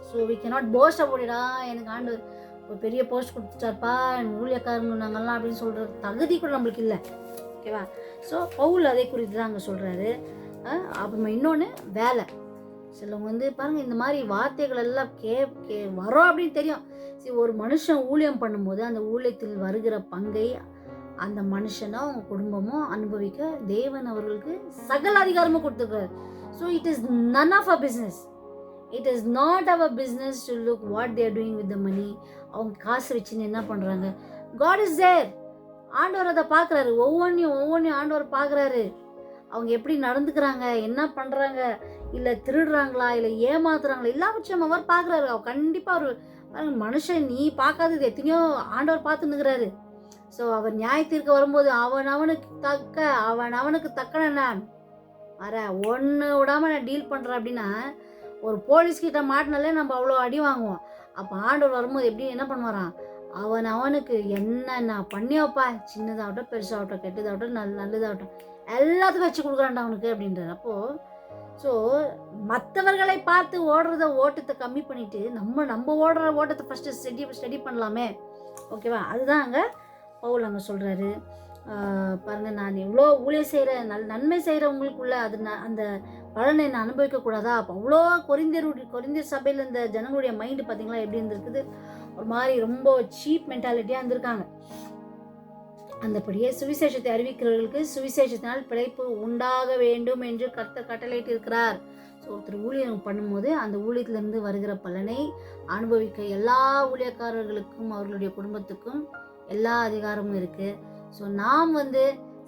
ஸோ வி கேனாட் போஸ்ட் அப்படிடா எனக்கு ஆண்டவர் ஒரு பெரிய போஸ்ட் கொடுத்துட்டார்ப்பா, எனக்கு ஊழியக்காரங்க நாங்கள்லாம் அப்படின்னு சொல்கிற தகுதி கூட நம்மளுக்கு இல்லை. ஓகேவா? ஸோ பவுல் அதை குறித்து தான் அங்கே சொல்கிறாரு. அப்புறமா இன்னொன்று வேலை. சிலவங்க பாருங்கள், இந்த மாதிரி வார்த்தைகள் எல்லாம் வரோம் அப்படின்னு தெரியும். சரி, ஒரு மனுஷன் ஊழியம் பண்ணும்போது அந்த ஊழியத்தில் வருகிற பங்கை அந்த மனுஷனோ அவங்க குடும்பமோ அனுபவிக்க தேவன் அவர்களுக்கு சகல அதிகாரமும் கொடுத்துருக்காரு. So it is none of a business. It is not our business to look what they're doing with the money. அவங்க காசு வச்சுன்னு என்ன பண்ணுறாங்க. God is there. ஆண்டவர் அதை பார்க்குறாரு. ஒவ்வொன்றையும் ஆண்டவர் பார்க்குறாரு. அவங்க எப்படி நடந்துக்கிறாங்க, என்ன பண்ணுறாங்க, இல்லை திருடுறாங்களா, இல்லை ஏமாத்துறாங்களா, எல்லாவற்றையும் அவர் பார்க்குறாரு. அவர் கண்டிப்பாக ஒரு மனுஷன் நீ பார்க்காதது எத்தனையோ ஆண்டவர் பார்த்துன்னுக்கிறாரு. ஸோ அவர் நியாயத்திற்கு வரும்போது அவனுக்கு தக்கன நான் ஒன்று விடாமல் நான் டீல் பண்ணுறேன் அப்படின்னா, ஒரு போலீஸ்கிட்ட மாட்டினாலே நம்ம அவ்வளோ அடி வாங்குவோம். அப்போ ஆண்டவர் வரும்போது எப்படி என்ன பண்ணுவாரான், அவனுக்கு என்ன பண்ணியோப்பா, சின்னதாகட்டும் பெருசாகட்டும் கெட்டதாகட்டும் நல்லதாகட்டும் எல்லாத்துக்கும் வச்சு கொடுக்குறான்டா அவனுக்கு அப்படின்றார். அப்போது ஸோ மற்றவர்களை பார்த்து ஓட்டத்தை கம்மி பண்ணிவிட்டு நம்ம ஓடுற ஓட்டத்தை ஃபஸ்ட்டு ஸ்டடி பண்ணலாமே. ஓகேவா? அதுதான் அங்கே பவுல் அங்கே சொல்கிறாரு. பாருங்கள், நான் எவ்வளோ ஊழியம் செய்கிறேன், நன்மை செய்கிறவங்களுக்குள்ள அந்த பலனை நான் அனுபவிக்கக்கூடாதா? அப்போ அவ்வளோ கொரிந்தியர் சபையில் இந்த ஜனங்களுடைய மைண்டு பார்த்தீங்களா எப்படி இருந்திருக்குது, ஒரு மாதிரி ரொம்ப சீப் மென்டாலிட்டியாக இருந்திருக்காங்க. அந்தபடியே சுவிசேஷத்தை அறிவிக்கிறவர்களுக்கு சுவிசேஷத்தினால் பிழைப்பு உண்டாக வேண்டும் என்று கர்த்தர் கட்டளையிட்டு இருக்கிறார். ஸோ ஒருத்தர் ஊழியம் பண்ணும்போது அந்த ஊழியத்திலிருந்து வருகிற பலனை அனுபவிக்க எல்லா ஊழியக்காரர்களுக்கும் அவர்களுடைய குடும்பத்துக்கும் எல்லா அதிகாரமும் இருக்குது. ஸோ நாம்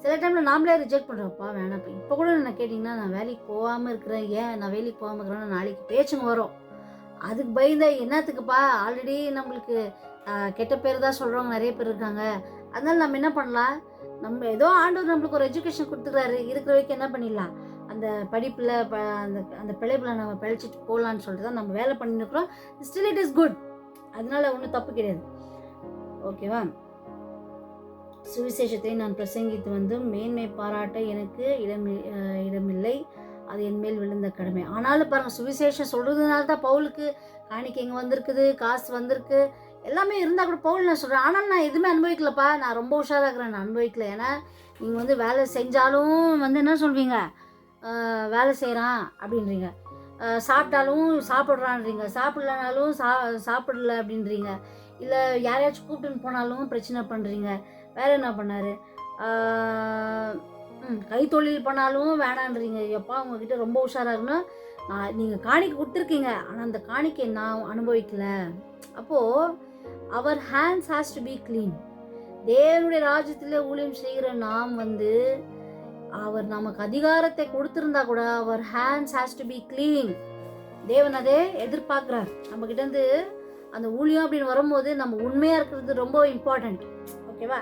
சில டைமில் நாமளே ரிஜெக்ட் பண்ணுறோம்ப்பா, வேணாப்பா. இப்போ கூட நான் கேட்டிங்கன்னா, நான் வேலைக்கு போகாமல் இருக்கிறேன், ஏன் நான் வேலைக்கு போகாமல் இருக்கிறேன்னா நாளைக்கு பேச்சுங்க வரும், அதுக்கு பயந்த என்னத்துக்குப்பா, ஆல்ரெடி நம்மளுக்கு கெட்ட பேர் தான் சொல்கிறவங்க நிறைய பேர் இருக்காங்க. அதனால் நம்ம என்ன பண்ணலாம், நம்ம ஏதோ ஆண்டவர் நம்மளுக்கு ஒரு எஜுகேஷன் கொடுத்துக்கிறாரு, இருக்கிற வரைக்கும் என்ன பண்ணிடலாம், அந்த படிப்பில் அந்த பிழைப்பில் நம்ம பிழைச்சிட்டு போகலான்னு சொல்லிட்டு தான் நம்ம வேலை பண்ணிருக்கிறோம். ஸ்டில் இட் இஸ் குட், அதனால ஒன்றும் தப்பு கிடையாது. ஓகேவா? சுவிசேஷத்தை நான் பிரசங்கித்து மேன்மை பாராட்ட எனக்கு இடமில்லை, அது என் மேல் விழுந்த கடமை. ஆனாலும் பாருங்கள், சுவிசேஷம் சொல்கிறதுனால தான் பவுலுக்கு காணிக்கை இங்கே வந்திருக்குது, காசு வந்திருக்கு, எல்லாமே இருந்தால் கூட பவுல் நான் சொல்கிறேன். ஆனாலும் நான் எதுவுமே அனுபவிக்கலப்பா, நான் ரொம்ப உஷாராக இருக்கிறேன், நான் அனுபவிக்கல. ஏன்னா நீங்கள் வேலை செஞ்சாலும் என்ன சொல்வீங்க, வேலை செய்கிறான் அப்படின்றீங்க, சாப்பிட்டாலும் சாப்பிட்றான்றீங்க, சாப்பிட்லனாலும் சாப்பிடல அப்படின்றீங்க, இல்லை யாரையாச்சும் கூப்பிட்டுன்னு போனாலும் பிரச்சனை பண்ணுறீங்க. வேறு என்ன பண்ணார், கைத்தொழில் பண்ணாலும் வேணான்றீங்க. எப்பா உங்ககிட்ட ரொம்ப உஷாராக இருக்கணும், நீங்கள் காணிக்கை கொடுத்துருக்கீங்க, ஆனால் அந்த காணிக்கை நான் அனுபவிக்கல. அப்போது our hands has to be clean. தேவனுடைய ராஜ்யத்தில் ஊழியம் செய்கிற நாம் அவர் நமக்கு அதிகாரத்தை கொடுத்துருந்தா கூட our hands has to be clean. தேவன் அதே எதிர்பார்க்குறார் நம்மக்கிட்டேருந்து. அந்த ஊழியம் அப்படின்னு வரும்போது நம்ம உண்மையாக இருக்கிறது ரொம்ப இம்பார்ட்டண்ட். ஓகேவா?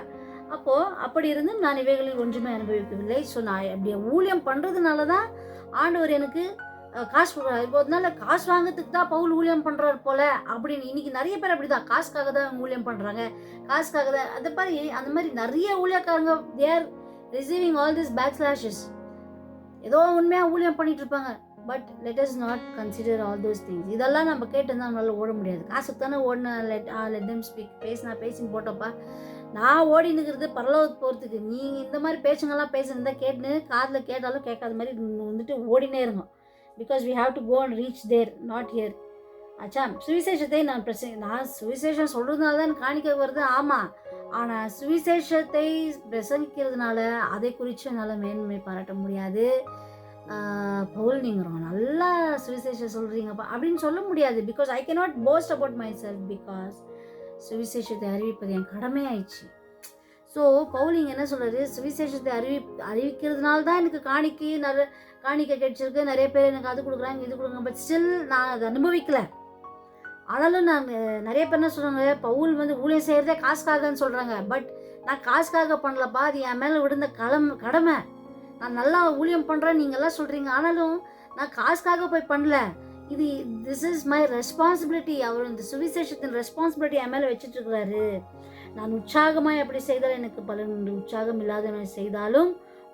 அப்போது அப்படி இருந்து நான் இவைகளில் ஒன்றுமே அனுபவிக்கவில்லை. ஸோ நான் அப்படி ஊழியம் பண்ணுறதுனால தான் ஆண்டவர் எனக்கு காசு கொடுக்குறாரு. இப்போ அதனால காசு வாங்கிறதுக்கு தான் பவுல் ஊழியம் பண்ணுறாரு போல அப்படின்னு இன்றைக்கி நிறைய பேர் அப்படி தான் காசுக்காக தான் ஊழியம் பண்ணுறாங்க, காசுக்காக தான். அந்த மாதிரி நிறைய ஊழியக்காரங்க they are receiving all this back slashes. ஏதோ உண்மையாக ஊழியம் பண்ணிட்டு இருப்பாங்க. But let us not consider all those things. இதெல்லாம் நம்ம கேட்டுருந்தா நம்மளால ஓட முடியாது. காசுக்கு தானே ஓடின லெட் தெம் ஸ்பீக். பேசின்னு போட்டோப்பா. நான் ஓடினுக்கிறது பரலோகத்துக்கு போகிறதுக்கு. நீங்கள் இந்த மாதிரி பேச்சுங்கெல்லாம் பேசுனதா கேட்டுன்னு காதில் கேட்டாலும் கேட்காத மாதிரி வந்துட்டு ஓடினே இருங்க. Because we have to go and reach there, not here. ஆச்சா, சுவிசேஷத்தை நான் சுவிசேஷம் சொல்கிறதுனால தான் காணிக்க வருது, ஆமாம். ஆனால் சுவிசேஷத்தை பிரசங்கிக்கிறதுனால அதை குறித்து என்னால் மேன்மை பாராட்ட முடியாது. பவுல் நீங்கள் நல்லா சுவிசேஷம் சொல்கிறீங்கப்பா அப்படின்னு சொல்ல முடியாது. Because I cannot post about my self. Because சுவிசேஷத்தை அறிவிப்பது என் கடமையாயிடுச்சு. ஸோ பவுல் இங்கே என்ன சொல்கிறாரு, சுவிசேஷத்தை அறிவிக்கிறதுனால தான் எனக்கு காணிக்கை கிடைச்சிருக்கு, நிறைய பேர் எனக்கு அது கொடுக்குறாங்க இது கொடுக்குறாங்க. பட் ஸ்டில் நான் அதை அனுபவிக்கலை. ஆனாலும் நான் நிறைய பேர் என்ன சொல்கிறாங்க, பவுல் ஊழியம் செய்கிறதே காசுக்காகன்னு சொல்கிறாங்க. பட் நான் காசுக்காக பண்ணலப்பா, அது என் மேலே விழுந்த கடமை. நான் நல்லா ஊழியம் பண்ணுறேன் நீங்கள்லாம் சொல்கிறீங்க, ஆனாலும் நான் காசுக்காக போய் பண்ணல. This is my responsibility. அவர் இந்த சுவிசேஷத்தின் ரெஸ்பான்சிபிலிட்டி என் மேலே வச்சுட்ருக்கிறாரு. நான் உற்சாகமாக எப்படி செய்தாலும் எனக்கு பலன் உண்டு, உற்சாகம் இல்லாத செய்தாலும்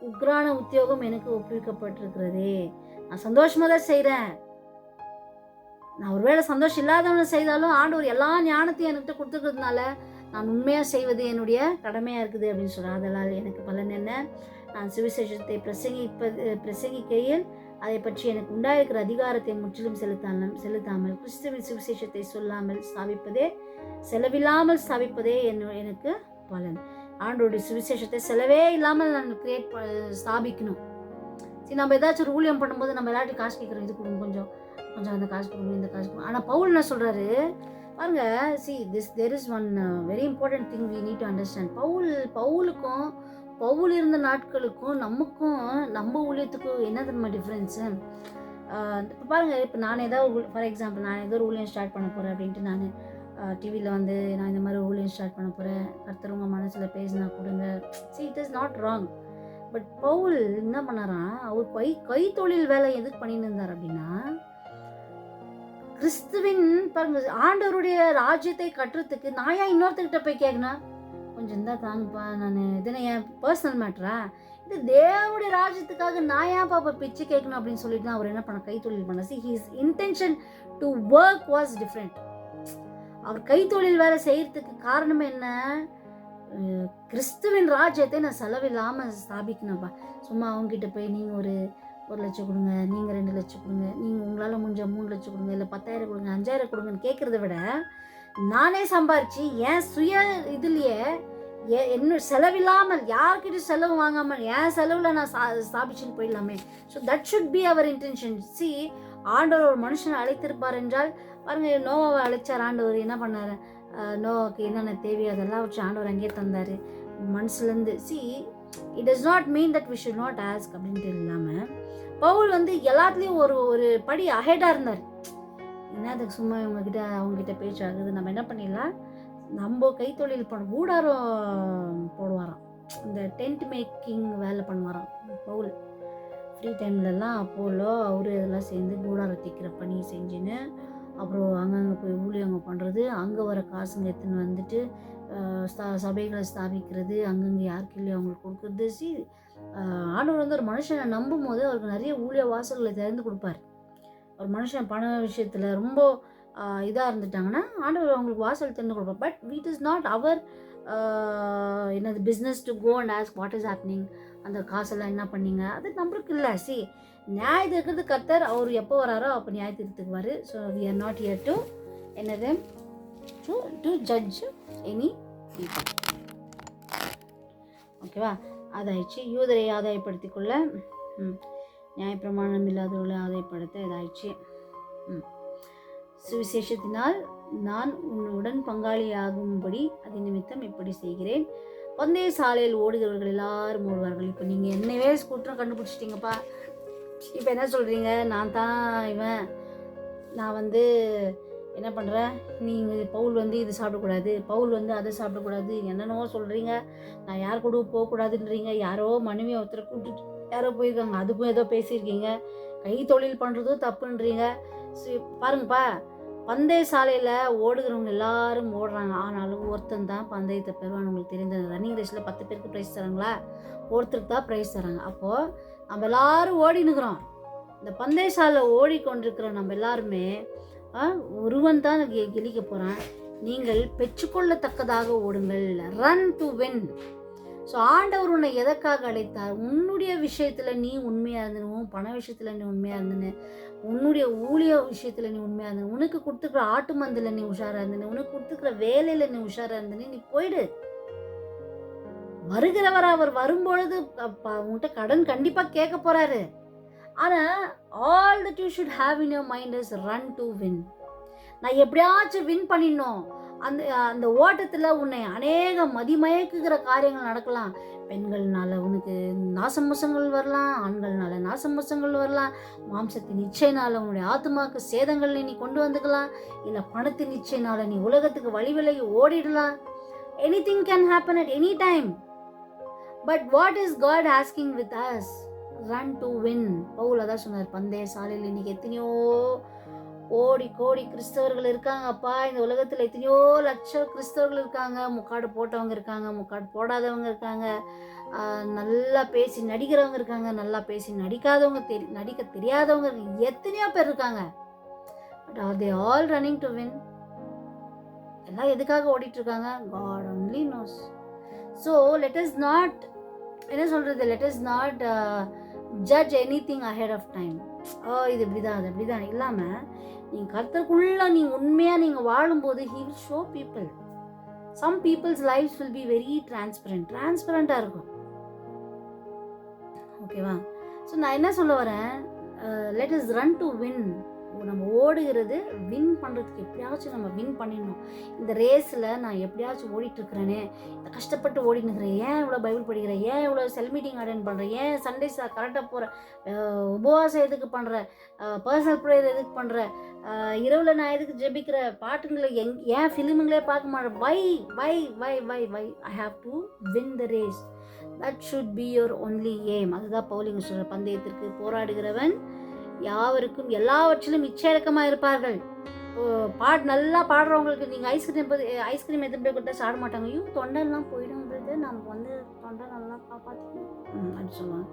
உக்ரான உத்தியோகம் எனக்கு ஒப்புவிக்கப்பட்டிருக்கிறதே. நான் சந்தோஷமாக தான் செய்கிறேன். நான் ஒருவேளை சந்தோஷம் இல்லாதவனை செய்தாலும் ஆண்டவர் எல்லா ஞானத்தையும் என்கிட்ட கொடுத்துருக்கிறதுனால நான் உண்மையாக செய்வது என்னுடைய கடமையாக இருக்குது அப்படின்னு சொல்கிறேன். அதனால் எனக்கு பலன் என்ன, நான் சுவிசேஷத்தை பிரசங்கிக்கையில் அதை பற்றி எனக்கு உண்டாயிருக்கிற அதிகாரத்தை முற்றிலும் செலுத்தாமல் கிறிஸ்துவின் சுவிசேஷத்தை செலவில்லாமல் ஸ்தாபிப்பதே எனக்கு பலன். ஆண்டோடைய சுவிசேஷத்தை செலவே இல்லாமல் நான் ஸ்தாபிக்கணும். சரி, நம்ம ஏதாச்சும் ஒரு ஊழியம் பண்ணும்போது நம்ம எல்லாத்தையும் காசு கேட்குறோம், இது கொடுங்க, கொஞ்சம் அந்த காசு கொடுங்க, இந்த காசு கொடுங்க. ஆனால் பவுல் என்ன சொல்கிறாரு பாருங்க, there is one very important thing we need to understand. பவுலுக்கும் Pavul இருந்த நாட்களுக்கும் நம்ம ஊழியத்துக்கும் என்ன தெரியுமா டிஃப்ரென்ஸு? இப்போ பாருங்கள், இப்போ நான் ஏதாவது ஃபார் எக்ஸாம்பிள் நான் ஏதோ ஒரு ஊழியம் ஸ்டார்ட் பண்ண போகிறேன் அப்படின்ட்டு நான் டிவியில் நான் இந்த மாதிரி ஊழியம் ஸ்டார்ட் பண்ண போகிறேன், கர்த்தர் உங்கள் மனசில் பேசினா கொடுங்க. It is not wrong. But Paul என்ன பண்ணாராம், அவர் கைத்தொழில் வேலை எதுக்கு பண்ணிட்டு இருந்தார் அப்படின்னா, கிறிஸ்துவின் பாருங்க ஆண்டவருடைய ராஜ்யத்தை கட்டுறதுக்கு நான் ஏன் இன்னொருத்தர்கிட்ட போய் கேட்கணும், கொஞ்சம் இருந்தால் தாங்கப்பா, நான் இதனை என் பர்சனல் மேட்டரா, இது தேவனுடைய ராஜ்யத்துக்காக நான் ஏன் பாப்பா பிச்சு கேட்கணும் அப்படின்னு சொல்லிட்டு தான் அவர் என்ன பண்ண கைத்தொழில் பண்ண. His intention to work was different. அவர் கைத்தொழில் வேலை செய்யறதுக்கு காரணம் என்ன, கிறிஸ்துவின் ராஜ்யத்தை நான் செலவில்லாமல் ஸ்தாபிக்கணும்ப்பா. சும்மா அவங்ககிட்ட போய் நீங்கள் ஒரு 1 லட்சம் கொடுங்க, நீங்கள் 2 லட்சம் கொடுங்க, நீங்கள் உங்களால் முடிஞ்ச 3 லட்சம் கொடுங்க, இல்லை 10,000 கொடுங்க, 5,000 கொடுங்கன்னு கேட்குறத விட நானே சம்பாரிச்சு என் சுய இதுலேயே என்ன செலவில்லாமல் யார்கிட்ட செலவு வாங்காமல் என் செலவில் நான் ஸ்தாபிச்சுன்னு போயிடலாமே. So that should be our intention. ஆண்டவர் ஒரு மனுஷனை அழைத்திருப்பார் என்றால் பாருங்கள், நோவாவை அழைச்சார் ஆண்டவர், என்ன பண்ணார், நோவாவுக்கு என்னென்ன தேவையோ அதெல்லாம் வச்சு ஆண்டவர் அங்கேயே தந்தார் மனசுலேருந்து. It does not mean that we should not ask அப்படின்ட்டு இல்லாமல் பவுல் எல்லாத்துலேயும் ஒரு படி அஹெடாக இருந்தார். என்னதுக்கு சும்மா அவங்ககிட்ட பேச்சு ஆகுது, நம்ம என்ன பண்ணிடலாம், நம்ம கைத்தொழில் கூடாரம் போடுவாராம், இந்த டென்ட் மேக்கிங் வேலை பண்ணுவாராம் பவுல். ஃப்ரீ டைம்லலாம் அப்போலோ அவரு இதெல்லாம் சேர்ந்து கூடாரம் தைக்கிற பணி செஞ்சுன்னு அப்புறம் அங்கங்கே போய் ஊழியங்க பண்ணுறது, அங்கே வர காசுங்க எடுத்துன்னு வந்துட்டு சபைகளை ஸ்தாபிக்கிறது, அங்கங்கே யாருக்கு இல்லையோ அவங்களுக்கு கொடுக்குறது. ஆண்டவர் ஒரு மனுஷனை நம்பும் போது அவருக்கு நிறைய ஊழிய வாசல்களை திறந்து கொடுப்பார். ஒரு மனுஷன் பண விஷயத்தில் ரொம்ப இதாக இருந்துட்டாங்கன்னா ஆண்டவர் அவங்களுக்கு வாசல் திறந்து கொடுப்பார். But it is not our business to go and ask what is happening, அந்த காசெல்லாம் என்ன பண்ணீங்க, அது நம்மளுக்கு இல்லை. நியாயத்து இருக்கிறது கர்த்தர், அவர் எப்போ வராரோ அப்போ நியாயத்திற்குவார். So we are not here to என்னது டு ஜட்ஜ் எனி பீப்புள். ஓகேவா? அதாயிடுச்சு. யூதரை ஆதாயப்படுத்தி கொள்ள நியாயப்பிரமாணம் இல்லாதவர்களை ஆதாயப்படுத்த இதாயிடுச்சு. சுவிசேஷத்தினால் நான் உன்னுடன் பங்காளியாகும்படி அது நிமித்தம் இப்படி செய்கிறேன். பந்தய சாலையில் ஓடுகிறவர்கள் எல்லாரும் ஓடுவார்கள். இப்போ நீங்கள் என்னவே குற்றம் கண்டுபிடிச்சிட்டிங்கப்பா, இப்போ என்ன சொல்கிறீங்க, நான் தான் இவன், நான் என்ன பண்ணுறேன், நீங்கள் பவுல் இது சாப்பிடக்கூடாது, பவுல் அதை சாப்பிடக்கூடாது, என்னென்னவோ சொல்கிறீங்க, நான் யார் கூட போகக்கூடாதுன்றீங்க, யாரோ மனைவியை ஒருத்தரை கூப்பிட்டு யாரோ போயிருக்காங்க அதுக்கும் ஏதோ பேசியிருக்கீங்க, கை தொழில் பண்ணுறதும் தப்புன்றீங்க. பாருங்கப்பா, பந்தய சாலையில் ஓடுகிறவங்க எல்லாரும் ஓடுறாங்க, ஆனாலும் ஒருத்தன் தான் பந்தயத்தை பெறுவான்னு உங்களுக்கு தெரிந்த ரன்னிங் ரேஸில் 10 பேருக்கு ப்ரைஸ் தராங்களா, ஒருத்தருக்கு தான் ப்ரைஸ் தராங்க. அப்போது நம்ம எல்லாரும் ஓடினுக்கிறோம். இந்த பந்தய சாலையில் ஓடிக்கொண்டிருக்கிற நம்ம எல்லாருமே ஒருவன் தான் கெலிக்க போகிறான். நீங்கள் பெற்றுக்கொள்ளத்தக்கதாக ஓடுங்கள், ரன் டு வின். ஸோ ஆண்டவர் உன்னை எதற்காக அழைத்தார்? உன்னுடைய விஷயத்தில் நீ உண்மையாக இருந்தனும், பண விஷயத்தில் நீ உண்மையாக இருந்தனு, உன்னுடைய ஊழிய விஷயத்தில் நீ உண்மையாக இருந்தனு, உனக்கு கொடுத்துக்கிற ஆட்டு மந்தில் நீ உஷாராக இருந்தனு, உனக்கு கொடுத்துக்கிற வேலையில் நீ உஷாராக இருந்தனு, நீ போயிடு. வருகிறவர் அவர் வரும்பொழுது உன்கிட்ட கடன் கண்டிப்பாக கேட்க போகிறாரு. ஆனால் all that you should have in your mind is run to win. நான் எப்படியாச்சும் வின் பண்ணிடணும். அந்த ஓட்டத்தில் உன்னை அநேக மதிமயக்குகிற காரியங்கள் நடக்கலாம். பெண்கள்னால உனக்கு நாசமோசங்கள் வரலாம், ஆண்கள்னால நாசமோசங்கள் வரலாம், மாம்சத்தின் இச்சைனால உன்னுடைய ஆத்மாவுக்கு சேதங்களை நீ கொண்டு வந்துக்கலாம், இல்லை பணத்தின் இச்சைனால நீ உலகத்துக்கு வழி விலகி ஓடிடலாம். Anything can happen at any time. But what is God asking with us? Run to win. Paul அதான் சொன்னார், பந்தய சாலையில் இன்னைக்கு எத்தனையோ கோடி கோடி கிறிஸ்தவர்கள் இருக்காங்க அப்பா. இந்த உலகத்தில் எத்தனையோ லட்சம் கிறிஸ்தவர்கள் இருக்காங்க. முக்காடு போட்டவங்க இருக்காங்க, முக்காடு போடாதவங்க இருக்காங்க, நல்லா பேசி நடிக்கிறவங்க இருக்காங்க, நல்லா பேசி நடிக்காதவங்க, நடிக்க தெரியாதவங்க எத்தனையோ பேர் இருக்காங்க. But are they all running to win? எல்லாம் எதுக்காக ஓடிட்டு இருக்காங்க? God only knows. So let us not, என்ன சொல்கிறது, let us not judge anything ahead of time. இது இப்படிதான், அது அப்படிதான் இல்லாமல் நீங்கள் கர்த்தருக்குள்ளே நீங்கள் உண்மையாக நீங்கள் வாழும்போது he will show people. some people's lives will be very டிரான்ஸ்பரண்ட்டாக இருக்கும். ஓகேவா? ஸோ நான் என்ன சொல்ல வரேன், let us run to win. நம்ம ஓடுகிறது வின் பண்ணுறதுக்கு, எப்படியாச்சும் நம்ம வின் பண்ணிடணும். இந்த ரேஸில் நான் எப்படியாச்சும் ஓடிட்டுருக்கிறேனே, கஷ்டப்பட்டு ஓடினுக்கிறேன், ஏன் இவ்வளோ பைபிள் படிக்கிறேன், ஏன் இவ்வளோ செல் மீட்டிங் அட்டென்ட் பண்ணுறேன், ஏன் சண்டேஸ் கரெக்டாக போகிறேன், உபவாசம் எதுக்கு பண்ணுறேன், பர்சனல் ப்ரேயர் எதுக்கு பண்ணுறேன், இரவில் நான் எதுக்கு ஜெபிக்கிற, பாட்டுங்களை ஏன் ஃபிலிமுங்களே பார்க்க மாட்டேன், why I have to win the race. That should be your only aim. அதுதான் பவுலிங்க சொல்கிற, பந்தயத்திற்கு போராடுகிறவன் யாவருக்கும் எல்லாவற்றிலும் இச்சையடக்கமாக இருப்பார்கள். நல்லா பாடுறவங்களுக்கு நீங்கள் ஐஸ்கிரீம் எதுவும் போய் கொடுத்தா சாப்பிட மாட்டாங்க. தொண்டெல்லாம் போயிடும்ன்றது நம்ம தொண்டை நல்லா காப்பாற்றிக்கணும் அப்படின்னு சொல்லுவாங்க.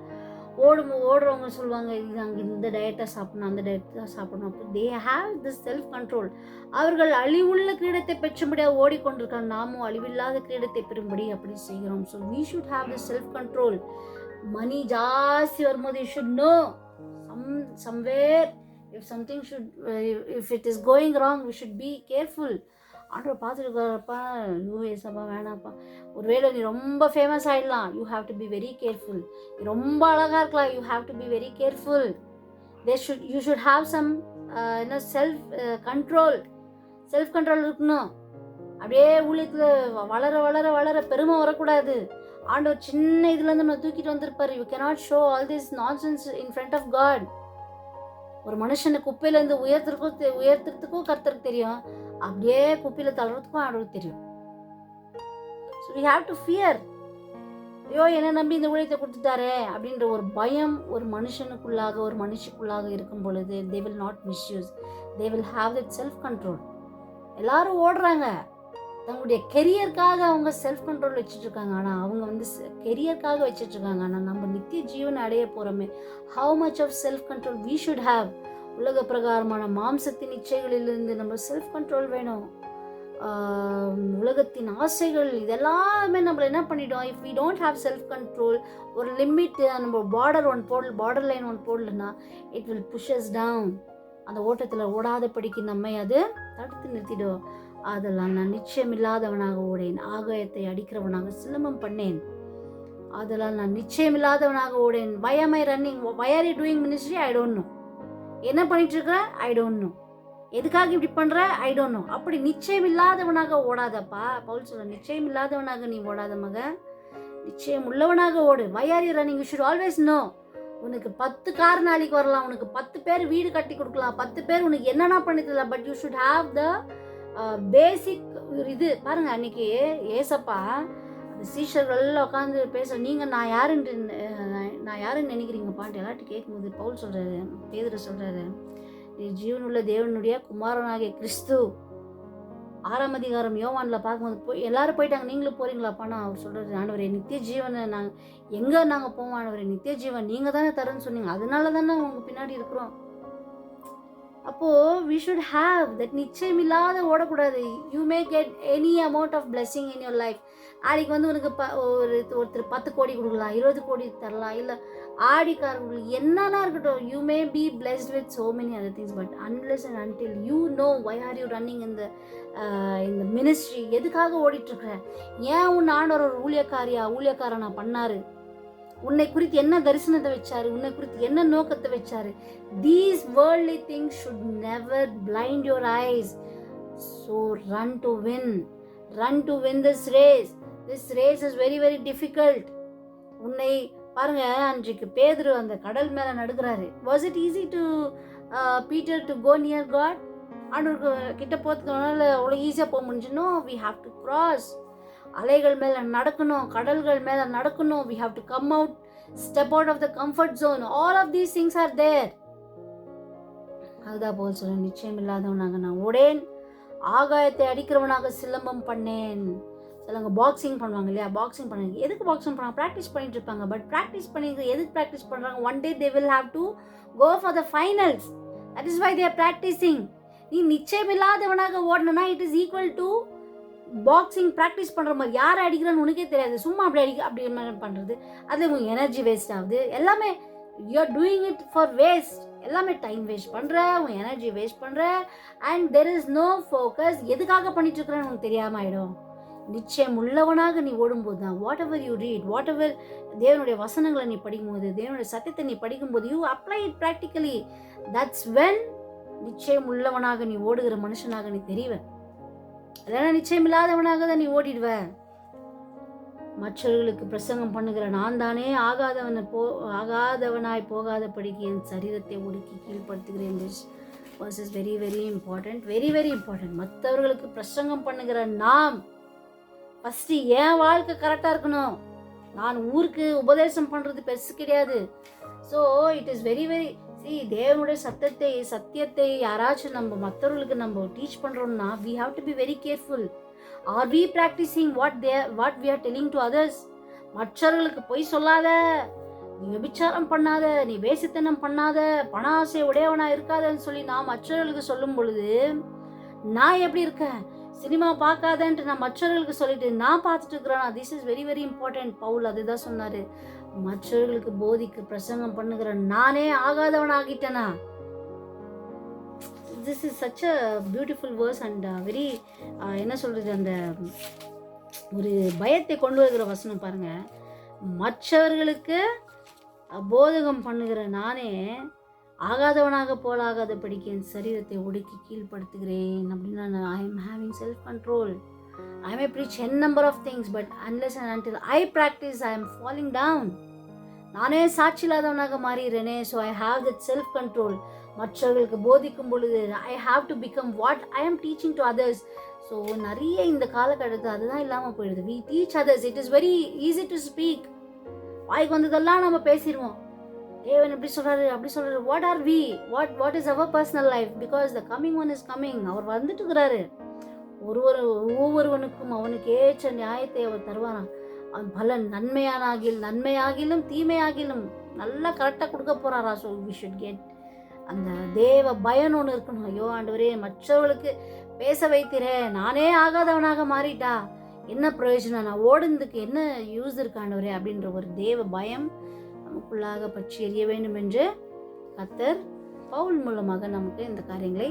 ஓடுறவங்க சொல்லுவாங்க, இது அங்கே இந்த டயட்டை சாப்பிடணும், அந்த டயட்டை சாப்பிடணும். அப்போ they have this self control. அவர்கள் அழிவுள்ள கிரீடத்தை பெற்றும்படியாக ஓடிக்கொண்டிருக்காங்க, நாமும் அழிவில்லாத கிரீடத்தை பெறும்படி அப்படி செய்கிறோம். So we should have this self control. Money ஜாஸ்தி வரும்போது you should know somewhere if something should if it is going wrong we should be careful. ஆண்டவர் பார்த்துருக்காரப்பா, யூஎஸ்ப்பா வேணாப்பா, ஒருவேளை நீ ரொம்ப ஃபேமஸ் ஆகிடலாம், you have to be very careful. நீ ரொம்ப அழகாக இருக்கலாம், you have to be very careful. You should have some என்ன செல்ஃப் கண்ட்ரோல் இருக்கணும். அப்படியே ஊழியத்தில் வளர வளர வளர பெருமை வரக்கூடாது. ஆண்டவர் சின்ன இதுலேருந்து நான் தூக்கிட்டு வந்திருப்பாரு. You cannot show all this nonsense in front of God. ஒரு மனுஷனை குப்பையிலேருந்து உயர்த்துறதுக்கும் கர்த்தருக்கு தெரியும், அப்படியே குப்பையில் தள்ளுறதுக்கும் ஆண்டவருக்கு தெரியும். So we have to fear. ஐயோ என்ன நம்பி இந்த ஊழியத்தை கொடுத்துட்டாரே அப்படின்ற ஒரு பயம் ஒரு மனுஷனுக்குள்ளாக ஒரு மனுஷிக்குள்ளாக இருக்கும் பொழுது they will not misuse. They will have that self control. எல்லாரும் ஓடுறாங்க, தங்களுடைய கெரியருக்காக அவங்க செல்ஃப் கண்ட்ரோல் வச்சுட்டு இருக்காங்க. ஆனால் அவங்க கெரியருக்காக வச்சுட்டு இருக்காங்க. ஆனால் நம்ம நித்திய ஜீவனை அடைய போகிறோமே, how much of self control we should have. உலக பிரகாரமான மாம்சத்தின் இச்சைகளிலிருந்து நம்ம செல்ஃப் கண்ட்ரோல் வேணும். உலகத்தின் ஆசைகள் இதெல்லாமே நம்மள என்ன பண்ணிட்டோம், if we don't have self control, ஒரு லிமிட் நம்ம பார்டர் லைன் ஒன்று போடலன்னா it will push us down. அந்த ஓட்டத்தில் ஓடாதபடிக்கு நம்மை அது தடுத்து நிறுத்திடும். அதெல்லாம் நான் நிச்சயமில்லாதவனாக ஓடேன், ஆகாயத்தை அடிக்கிறவனாக சிலம்பம் பண்ணேன். அதெல்லாம் நான் நிச்சயமில்லாதவனாக Odean. why am I running, why are you doing ministry, I don't know. என்ன பண்ணிட்டு இருக்கிற, I don't know. எதுக்காக இப்படி பண்ற, I don't know. அப்படி நிச்சயம் இல்லாதவனாக ஓடாதப்பா. பவுல் சொல்ற, நிச்சயம் இல்லாதவனாக நீ ஓடாத மக, நிச்சயம் உள்ளவனாக ஓடு. why are you running, you should always know. உனக்கு 10 கார் நாளைக்கு வரலாம், உனக்கு 10 பேர் வீடு கட்டி கொடுக்கலாம், 10 பேர் உனக்கு என்னென்ன பண்ணித்தரலாம், but you should have the basic இது. பாருங்க, அன்னைக்கு ஏசப்பா அந்த சீஷர்கள் உட்காந்து பேச, நீங்கள் நான் யாருன்னு நினைக்கிறீங்கப்பான்ட்டு எல்லார்ட்டும் கேட்கும்போது பவுல் சொல்கிறாரு, பேதுரு சொல்கிறாரு, நீ ஜீவனுள்ள தேவனுடைய குமாரனாகிய கிறிஸ்து. 6ஆம் அதிகாரம் யோவானில் பார்க்கும்போது எல்லாரும் போயிட்டாங்க, நீங்களும் போகிறீங்களாப்பான்னா அவர் சொல்கிறார், ஆண்டவரே நித்திய ஜீவனை நாங்கள் எங்கே நாங்கள் போவோம் ஆண்டவரே, நித்திய ஜீவன் நீங்கள் தானே தரேன்னு சொன்னீங்க, அதனால தானே உங்கள் பின்னாடி இருக்கிறோம். அப்போது we should have that. நிச்சயம் இல்லாத ஓடக்கூடாது. You may get any amount of blessing in your life. நாளைக்கு உனக்கு ஒருத்தர் 10 கோடி கொடுக்கலாம், 20 கோடி தரலாம், இல்லை ஆடிக்கார் கொடுக்கலாம், என்னன்னா இருக்கட்டும். You may be blessed with so many other things, but unless and until you know why are you running in the ministry, எதுக்காக ஓடிட்டுருக்குற, ஏன் உன் ஆண்டவர் ஒரு ஊழியக்காரனா பண்ணாரு, உன்னை குறித்து என்ன தரிசனத்தை வச்சாரு, உன்னை குறித்து என்ன நோக்கத்தை வச்சாரு. These worldly things should never blind your eyes. So run to win this race. This race is very very difficult. உன்னை பாருங்க, அன்றைக்கு பேதுரு அந்த கடல் மேல நடுக்கிறாரு. Was it easy to Peter to go near God? ஆண்டவருக்கு கிட்ட போகிறதுனால அவ்வளோ ஈஸியாக போக முடிஞ்சுனோ. we have to cross. அலைகள் மேலே நடக்கணும், கடல்கள் மேலே நடக்கணும். we have to come out, step out of the comfort zone. All of these things are there. அதுதான் போல் சொல்ல, நிச்சயம் இல்லாதவனாக நான் ஓடேன், ஆகாயத்தை அடிக்கிறவனாக சிலம்பம் பண்ணேன். சிலவங்க பாக்ஸிங் பண்ணுவாங்க இல்லையா, பாக்ஸிங் பண்ணுவாங்க. எதுக்கு பாக்ஸிங் பண்ணுவாங்க? ப்ராக்டிஸ் பண்ணிட்டு இருப்பாங்க. பட் ப்ராக்டிஸ் பண்ணிட்டு எதுக்கு ப்ராக்டிஸ் பண்ணுறாங்க? One day they will have to go for the finals. That is why they are practicing. நீ நிச்சயம் இல்லாதவனாக ஓடணும்னா it is equal to boxing practice பண்ணுற மாதிரி. யாரை அடிக்கிறான்னு உனக்கே தெரியாது, சும்மா அப்படி பண்ணுறது, அதில் உங்கள் எனர்ஜி வேஸ்ட் ஆகுது. எல்லாமே you are doing it for waste. எல்லாமே டைம் வேஸ்ட் பண்ணுற, உன் எனர்ஜி வேஸ்ட் பண்ணுற, and there is no focus. எதுக்காக பண்ணிட்டு இருக்கிறேன்னு உனக்கு தெரியாமல் ஆகிடும். நிச்சயம் உள்ளவனாக நீ ஓடும்போது தான், whatever you read, whatever தேவனுடைய வசனங்களை நீ படிக்கும்போது, தேவனுடைய சத்தியத்தை நீ படிக்கும்போது, you apply it practically. That's when நிச்சயம் உள்ளவனாக நீ ஓடுகிற மனுஷனாக நீ தெரிவ. இல்லைன்னா நிச்சயம் இல்லாதவனாக தான் நீ ஓடிடுவ. மற்றவர்களுக்கு பிரசங்கம் பண்ணுகிற நான் தானே ஆகாதவனாய் போகாதபடிக்கு என் சரீரத்தை ஒடுக்கி கீழ்படுத்துகிறேன். This was is very very important, very very important. மற்றவர்களுக்கு பிரசங்கம் பண்ணுகிற நாம் ஃபஸ்ட்டு என் வாழ்க்கை கரெக்டாக இருக்கணும். நான் ஊருக்கு உபதேசம் பண்ணுறது பெருசு கிடையாது. So it is very very தேவனுடைய சத்தியத்தை யாராச்சும் நம்ம மற்றவர்களுக்கு நம்ம டீச் பண்ணுறோம்னா we have to be very careful. Are we practicing what we are telling to others? மற்றவர்களுக்கு பொய் சொல்லாத, நீ விபச்சாரம் பண்ணாத, நீ வேசித்தனம் பண்ணாத, பண ஆசை உடையவனா இருக்காதன்னு சொல்லி நான் மற்றவர்களுக்கு சொல்லும் பொழுது நான் எப்படி இருக்கேன்? சினிமா பார்க்காதன்ட்டு நான் மற்றவர்களுக்கு சொல்லிட்டு நான் பார்த்துட்டு இருக்கிறேன்னா this is very very important. Paul அதுதான் சொன்னாரு, மற்றவர்களுக்கு போதிக்கு பிரசங்கம் பண்ணுகிற நானே ஆகாதவனாகிட்டேனா. This is such a beautiful verse and very என்ன சொல்கிறது, அந்த ஒரு பயத்தை கொண்டு வருகிற வசனம் பாருங்க. மற்றவர்களுக்கு போதகம் பண்ணுகிற நானே ஆகாதவனாக போலாகாதபடிக்கு என் சரீரத்தை ஒடுக்கி கீழ்படுத்துகிறேன் அப்படின்னா I am having self control. I may preach n number of things, but unless and until I practice, I am falling down. நானே சாட்சி இல்லாதவனாக மாறிடுறேனே. So I have that self control. மற்றவர்களுக்கு போதிக்கும் பொழுது I have to become what I am teaching to others. So நிறைய இந்த காலகட்டத்தில் அதுதான் இல்லாமல் போயிடுது. We teach others, it is very easy to speak. வாய்க்கு வந்ததெல்லாம் நம்ம பேசிடுவோம். தேவன் எப்படி சொல்கிறாரு, அப்படி சொல்கிறாரு. What are we, what is our personal life? Because the coming one is coming. அவர் வந்துட்டு இருக்கிறாரு. ஒவ்வொருவனுக்கும் அவனுக்கு ஏற்ற நியாயத்தை அவர் தருவாராம். பலன் நன்மையாகிலும் தீமையாகிலும் நல்லா கரெக்டாக கொடுக்க போறாரா. ஸோ வி ஷுட் கெட் அந்த தேவ பயன் ஒன்று இருக்கணும். ஐயோ ஆண்டவரே, மற்றவர்களுக்கு பேச வைத்திரேன், நானே ஆகாதவனாக மாறிட்டா என்ன பிரயோஜனம், நான் ஓடுனதுக்கு என்ன யூஸ் இருக்கு ஆண்டவரே அப்படின்ற ஒரு தேவ பயம் நமக்குள்ளாக பற்றி எறிய வேண்டும் என்று கர்த்தர் பவுல் மூலமாக நமக்கு இந்த காரியங்களை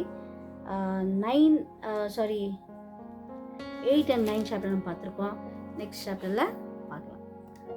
8 and 9 சாப்டர் நம்ம பார்த்துருக்கோம். நெக்ஸ்ட் சாப்டரில்